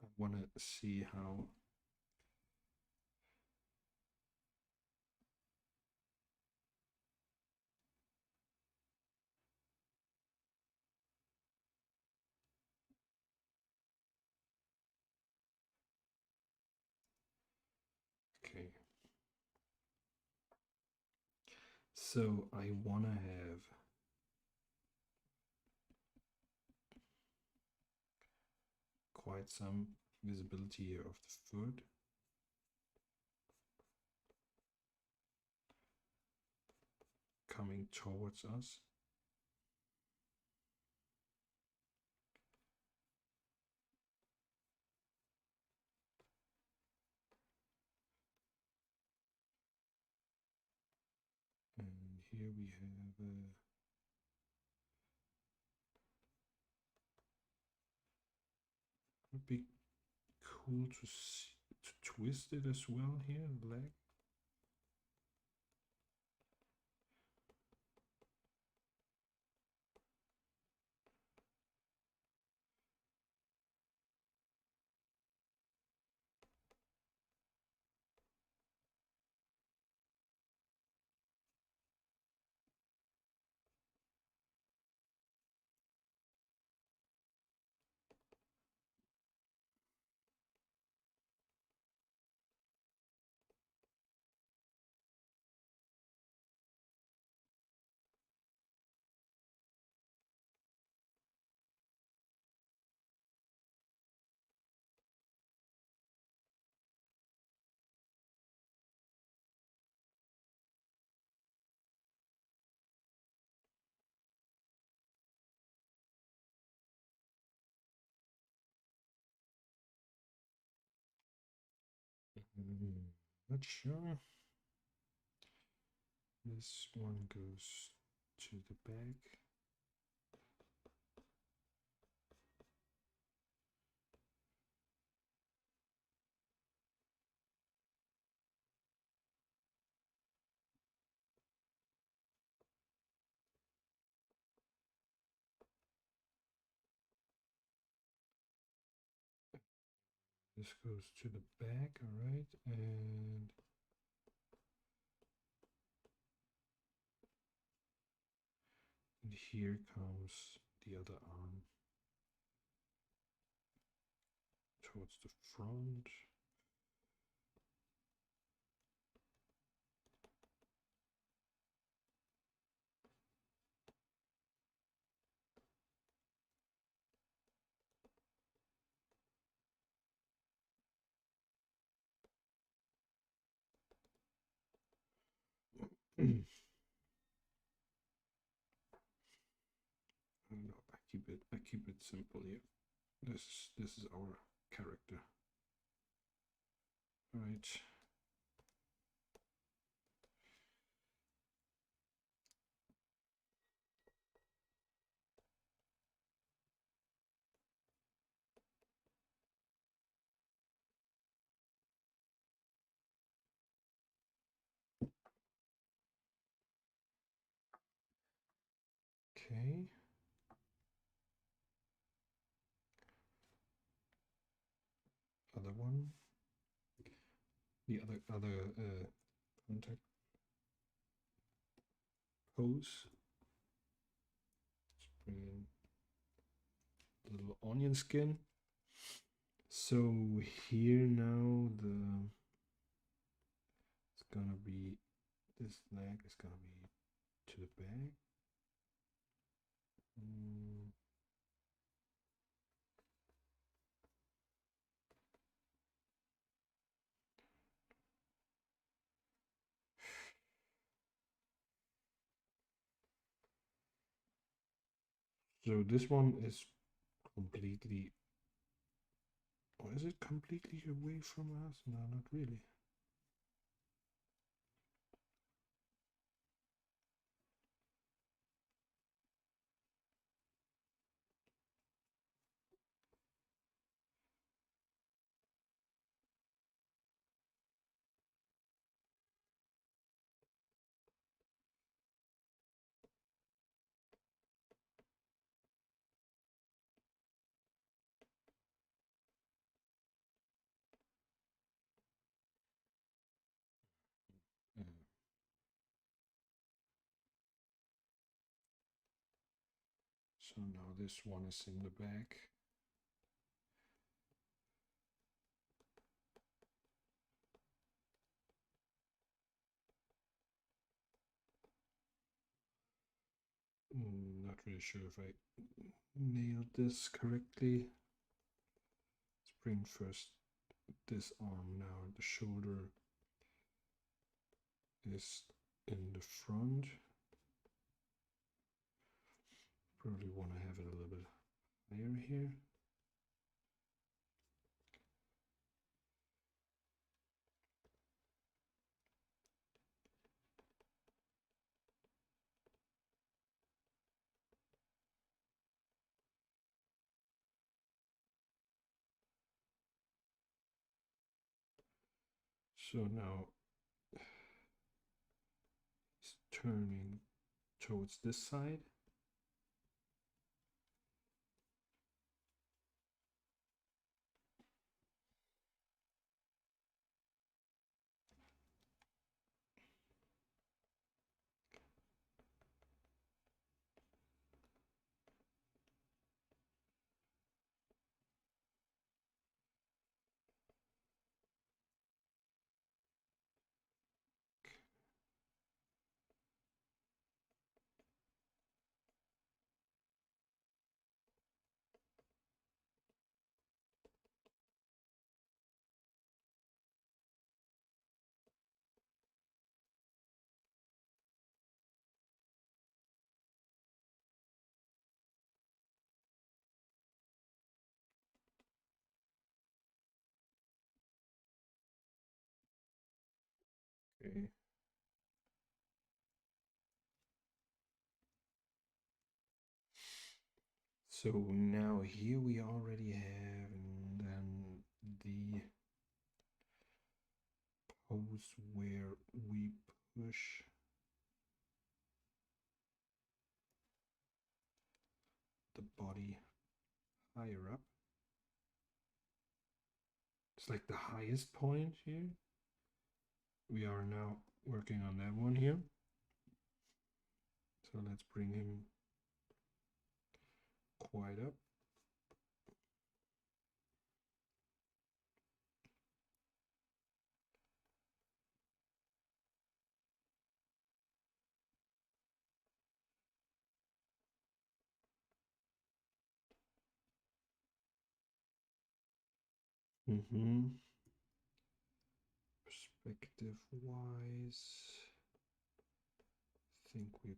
I want to see how. Okay. So I want to have quite some visibility here of the foot. Coming towards us. And here we have would be cool to twist it as well here, leg. Not sure. This one goes to the back. This goes to the back, all right, and here comes the other arm towards the front. I simple here. This is our character. Right. Okay. Other one. The other contact pose. Let's bring in a little onion skin. So here now it's gonna be, this leg is gonna be to the back. So this one is completely, or is it completely away from us? No, not really. Mm. So now this one is in the back. Not really sure if I nailed this correctly. Let's bring first this arm now. The shoulder is in the front. Probably want to have it a little bit higher here. So now it's turning towards this side. Okay. So now here we already have, and then the pose where we push the body higher up. It's like the highest point here. We are now working on that one here. So let's bring him quite up. Perspective wise, I think we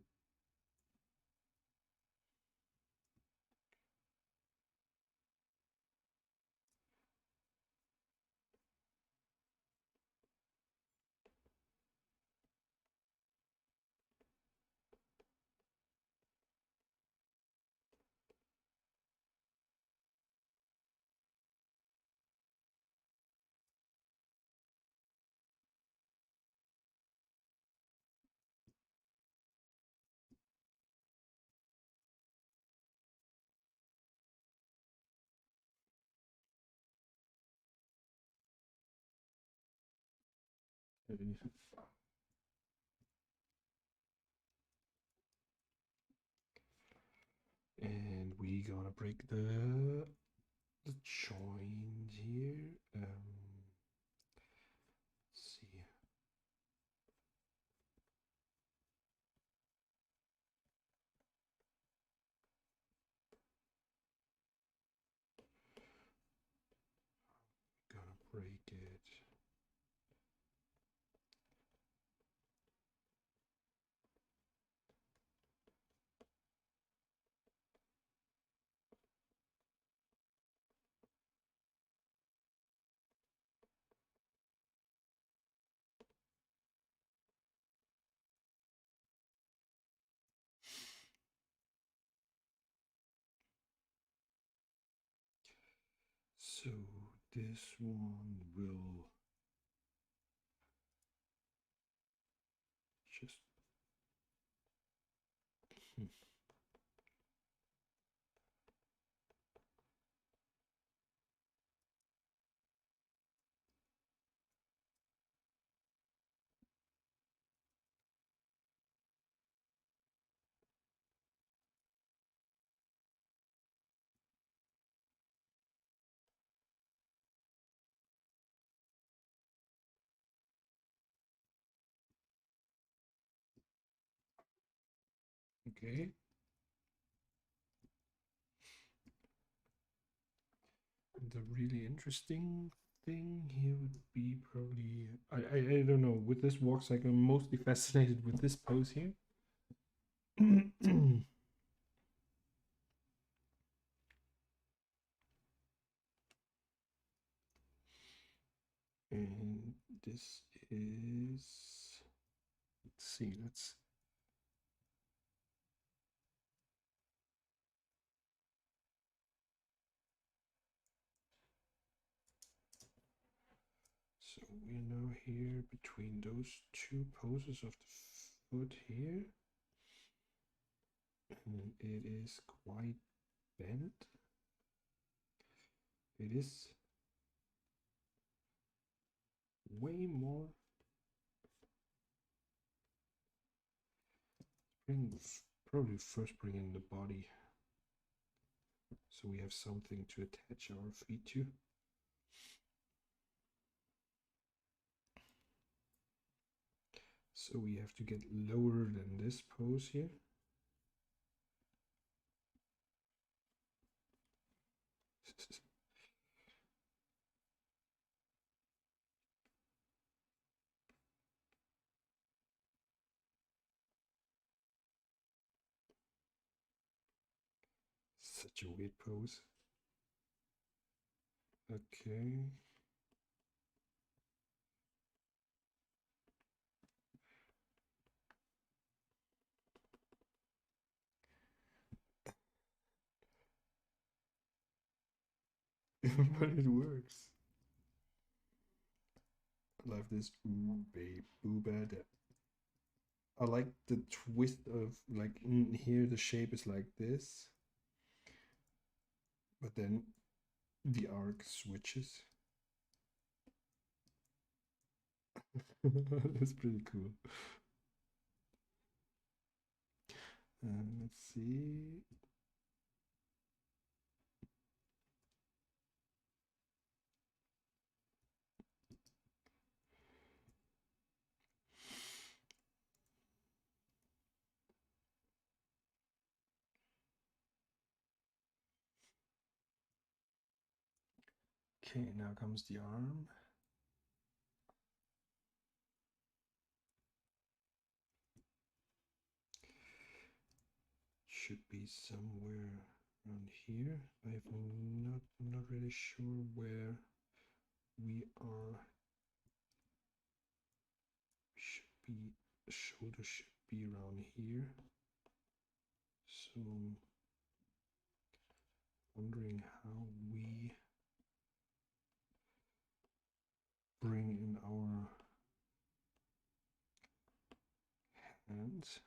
And we gonna break the joint here. Let's see. Gonna break it. So this one will just okay. The really interesting thing here would be probably I don't know, with this walk cycle I'm mostly fascinated with this pose here. And this is, let's see, let's so we're now here between those two poses of the foot here, and it is quite bent. It is way more probably first bring in the body so we have something to attach our feet to. So we have to get lower than this pose here. Such a weird pose. Okay. But it works. I love this ooh babe boo bad. I like the twist of like in here the shape is like this, but then the arc switches. That's pretty cool. Let's see. Okay, now comes the arm. Should be somewhere around here. I'm not really sure where we are. Should be, the shoulder should be around here. So wondering how we bring in our hands.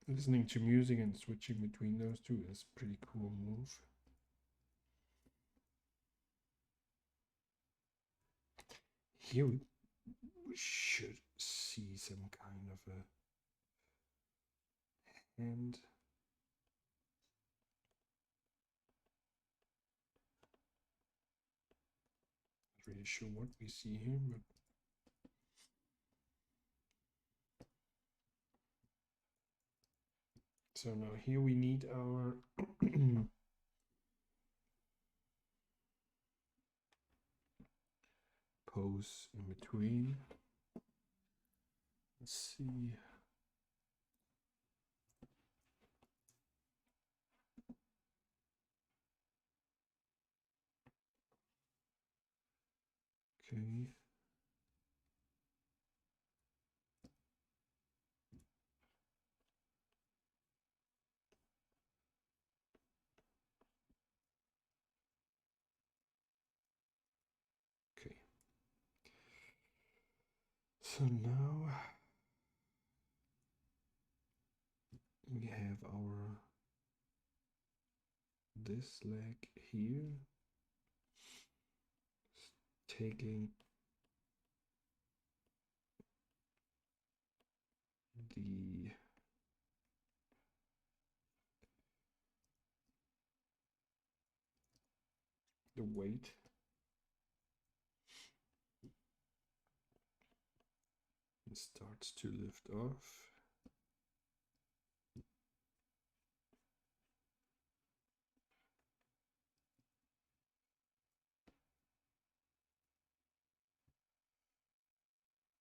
Listening to music and switching between those two is a pretty cool move. Here we should see some kind of a hand. Not really sure what we see here, but so now here we need our pose in between. Let's see. Okay. Okay. So now we have our this leg here, taking the weight. It starts to lift off.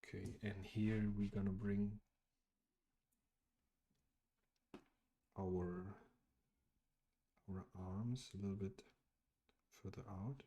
Okay, and here we're gonna bring our arms a little bit further out.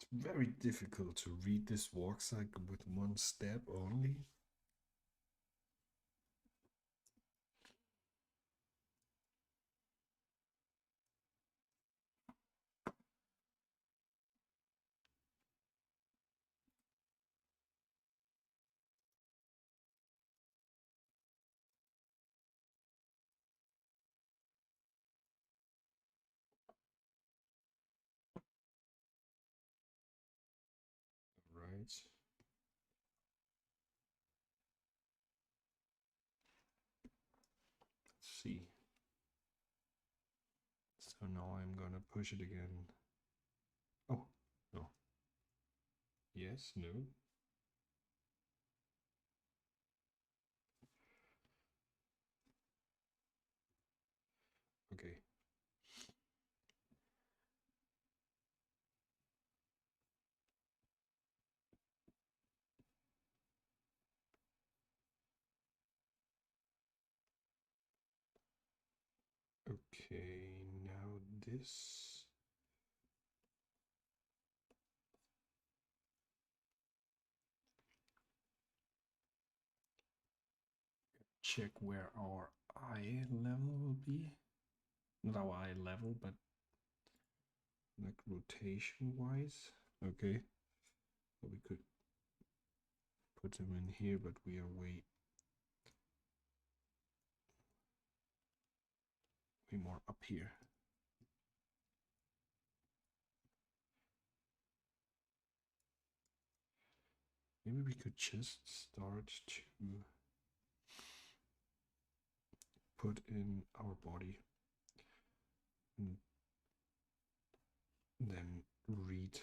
It's very difficult to read this walk cycle with one step only. Right. Let's see. So now I'm gonna push it again. Oh, no. Yes, no. Okay. Okay, now this. Check where our eye level will be. Not our eye level, but like rotation wise. Okay. So we could put them in here, but we are way more up here. Maybe we could just start to put in our body and then read.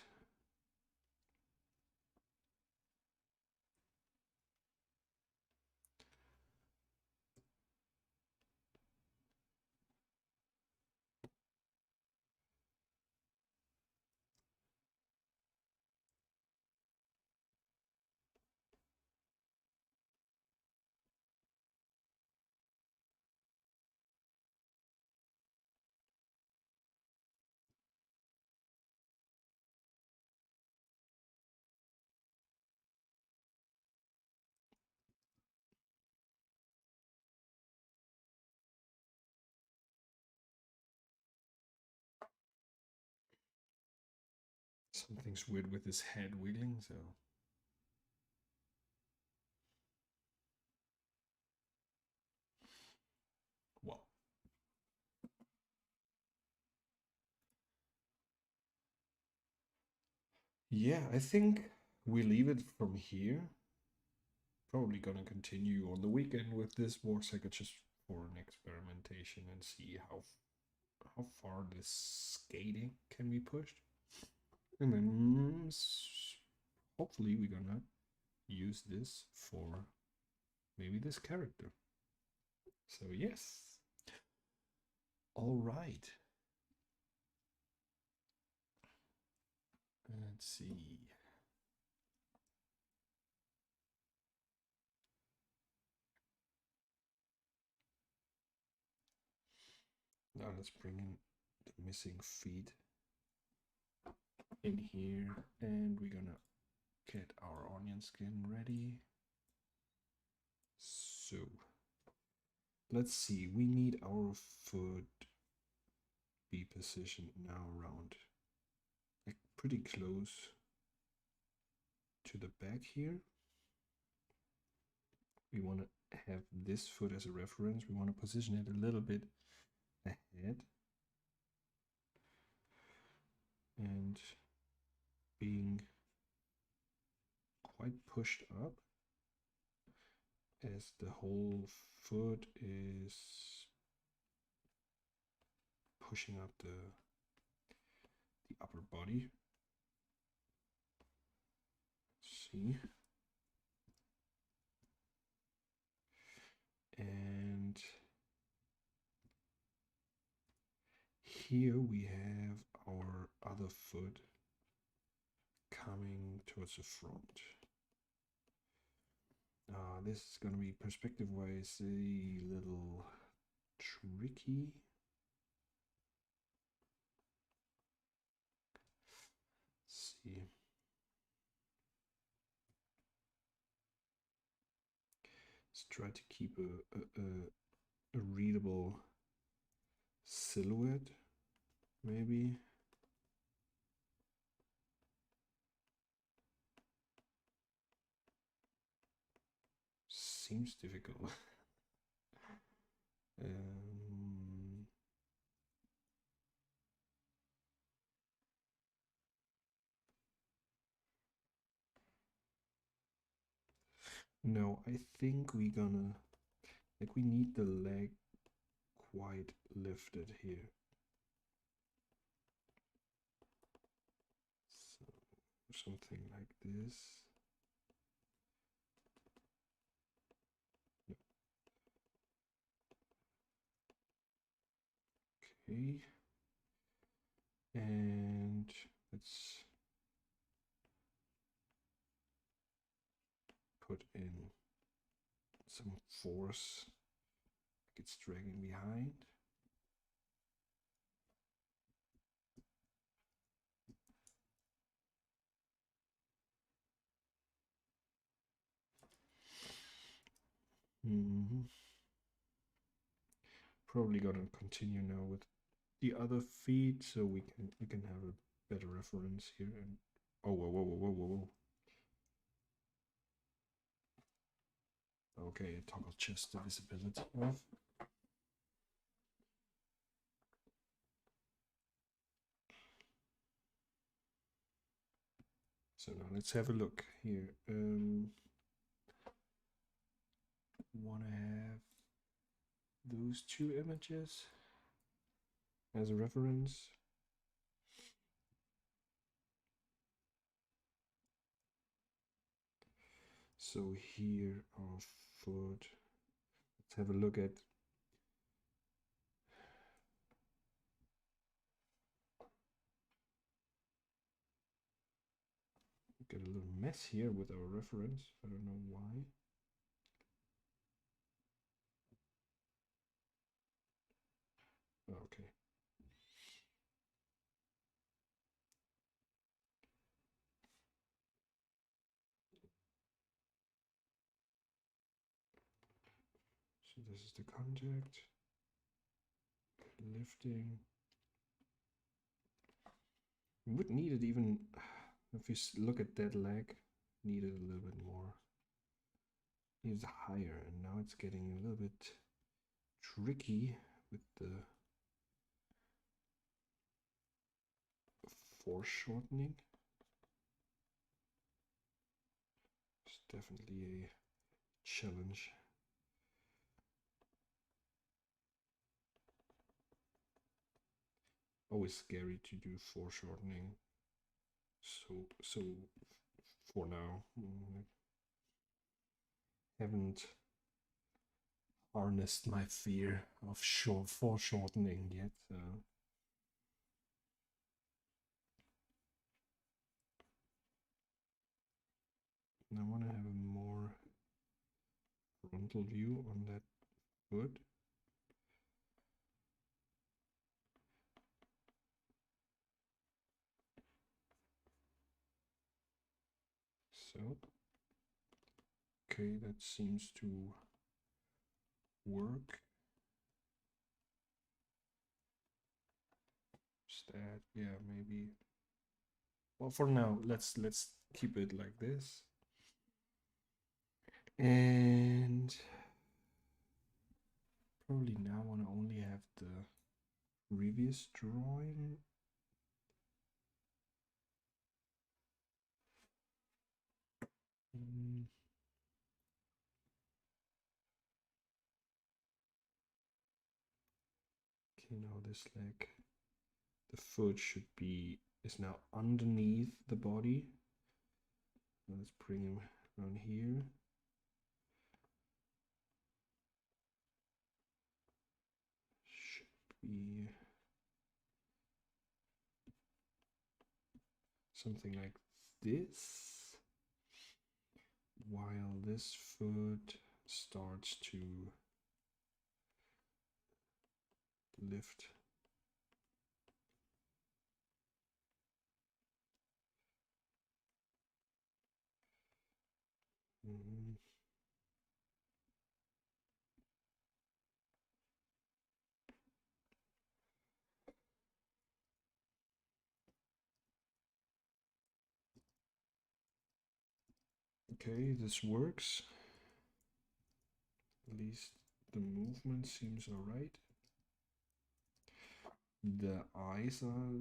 Something's weird with his head wiggling, so. Well. Yeah, I think we leave it from here. Probably gonna continue on the weekend with this war cycle just for an experimentation and see how far this skating can be pushed. And then hopefully we're gonna use this for maybe this character. So yes. All right. Let's see. Now let's bring in the missing feet in here, and we're gonna get our onion skin ready. So let's see, we need our foot be positioned now around like pretty close to the back here. We want to have this foot as a reference. We want to position it a little bit ahead and being quite pushed up as the whole foot is pushing up the upper body. See? And here we have our other foot coming towards the front. This is going to be perspective-wise a little tricky. Let's see. Let's try to keep a readable silhouette, maybe. Seems difficult. No, I think we're gonna, like, we need the leg quite lifted here. So, something like this. No. Okay. And let's put in some force, like it's dragging behind. Probably gonna continue now with the other feet so we can have a better reference here. And oh, whoa. Okay, toggle chest the visibility off. So now let's have a look here. Want to have those two images as a reference. So here our foot. Let's have a look at get a little mess here with our reference. I don't know why. Okay. So this is the contact. Lifting. We would need it even if you look at that leg, need it a little bit more. It's higher, and now it's getting a little bit tricky with the foreshortening. It's definitely a challenge. Always scary to do foreshortening. So for now, haven't harnessed my fear of foreshortening yet. I want to have a more frontal view on that foot. So, okay, that seems to work. That, yeah, maybe. Well, for now, let's keep it like this. And probably now I want to only have the previous drawing. Okay, now this leg, the foot is now underneath the body. Let's bring him around here. Should be something like this, while this foot starts to lift. Okay, this works. At least the movement seems alright. The eyes are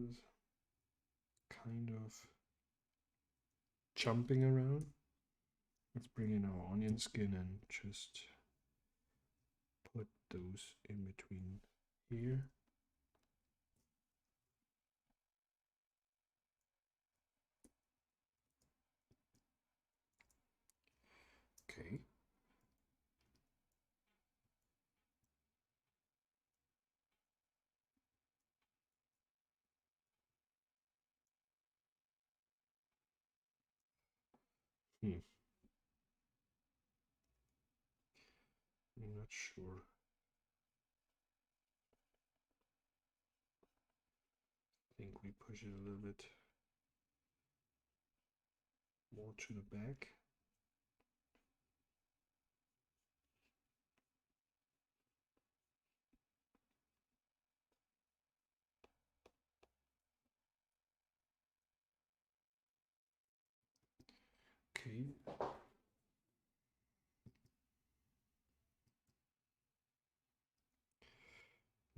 kind of jumping around. Let's bring in our onion skin and just put those in between here. Okay. I'm not sure. I think we push it a little bit more to the back. Okay.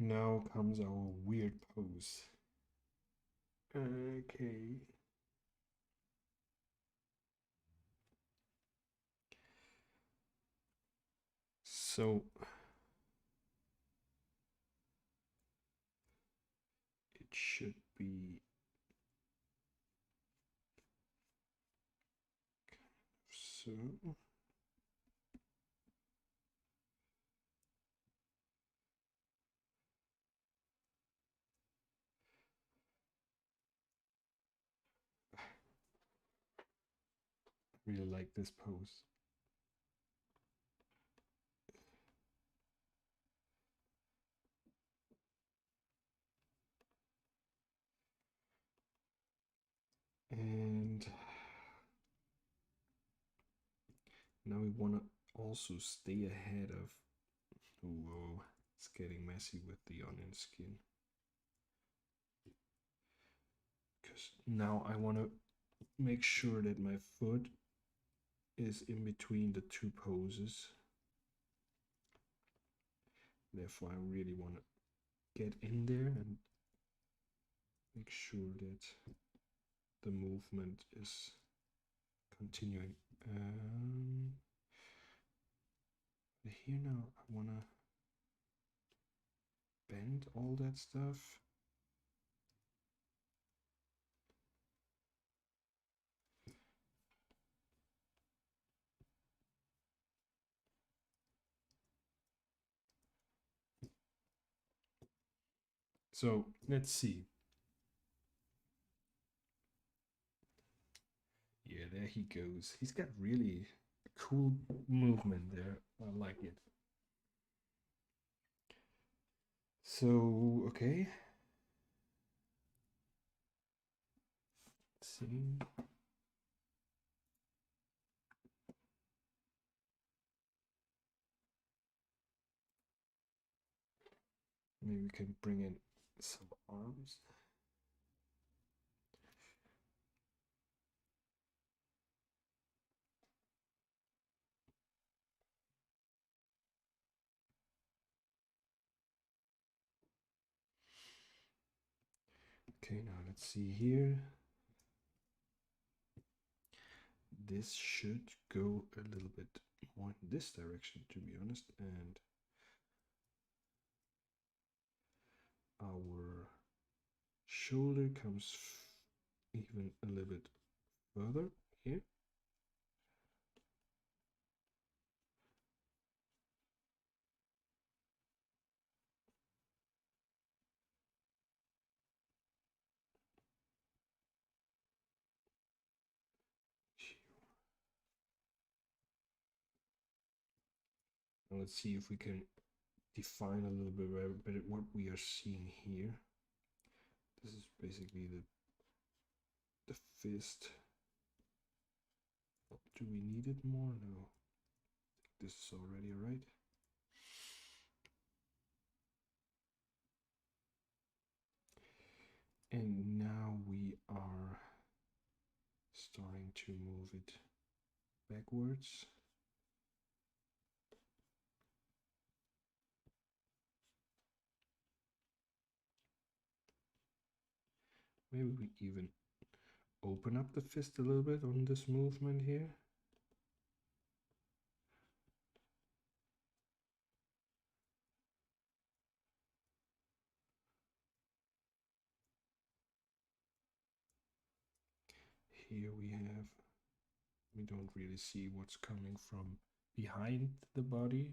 Now comes our weird pose. Okay. So it should be so. I really like this pose. And now we want to also stay ahead of. Whoa, it's getting messy with the onion skin. Because now I want to make sure that my foot is in between the two poses. Therefore, I really want to get in there and make sure that the movement is continuing. Here now, I want to bend all that stuff. So let's see. Yeah, there he goes. He's got really cool movement there. I like it. So, okay. Let's see. Maybe we can bring in some arms. Okay, now let's see here. This should go a little bit more in this direction, to be honest, and our shoulder comes even a little bit further here. Now let's see if we can define a little bit better what we are seeing here. This is basically the fist. Do we need it more? No. This is already right. And now we are starting to move it backwards. Maybe we even open up the fist a little bit on this movement here. Here we don't really see what's coming from behind the body.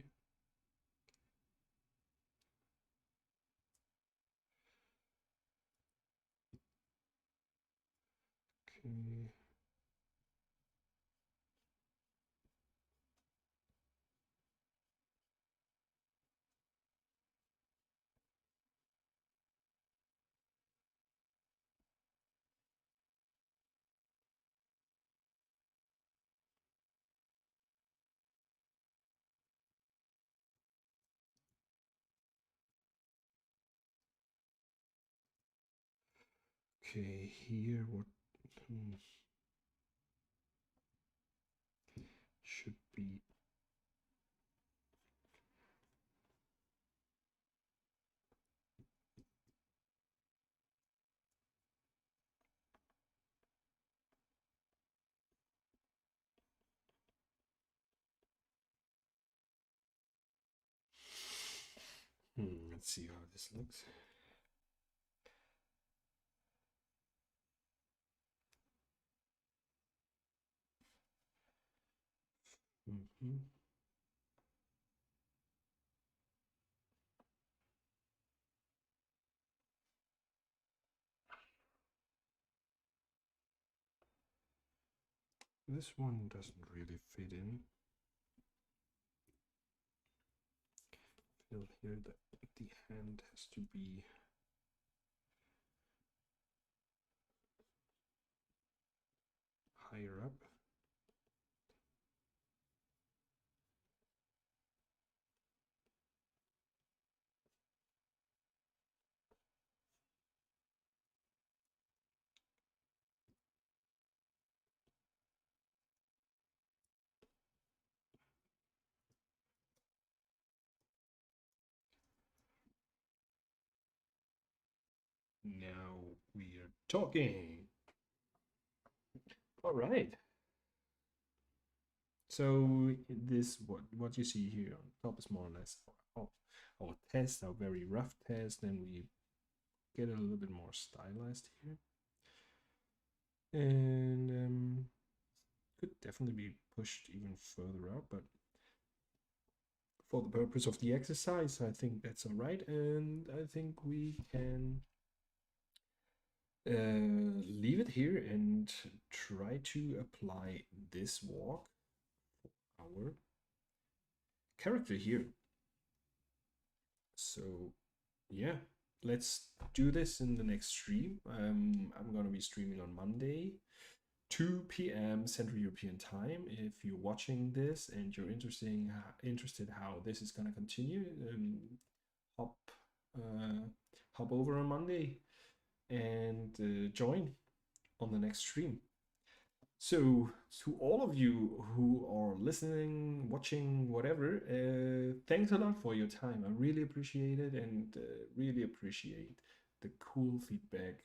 Okay. Okay, here what should be Let's see how this looks. Mm-hmm. This one doesn't really fit in. Feel here that the hand has to be higher up. Now we are talking. All right. So this what you see here on top is more or less our test, our very rough test, and we get a little bit more stylized here. And could definitely be pushed even further out, but for the purpose of the exercise, I think that's all right. And I think we can leave it here and try to apply this walk for our character here. So yeah, let's do this in the next stream. I'm gonna be streaming on Monday, 2 p.m. Central European Time. If you're watching this and you're interested how this is gonna continue, hop hop over on Monday and join on the next stream. So, to all of you who are listening, watching, whatever, thanks a lot for your time. I really appreciate it and really appreciate the cool feedback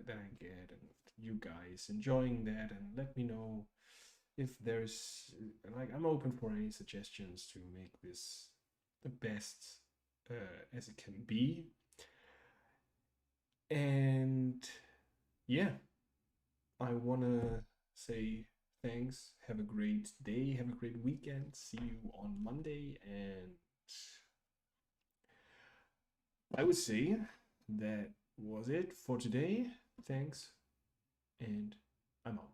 that I get and you guys enjoying that. And let me know if there's, like, I'm open for any suggestions to make this the best as it can be. And yeah, I want to say thanks. Have a great day. Have a great weekend. See you on Monday. And I would say that was it for today. Thanks. And I'm out.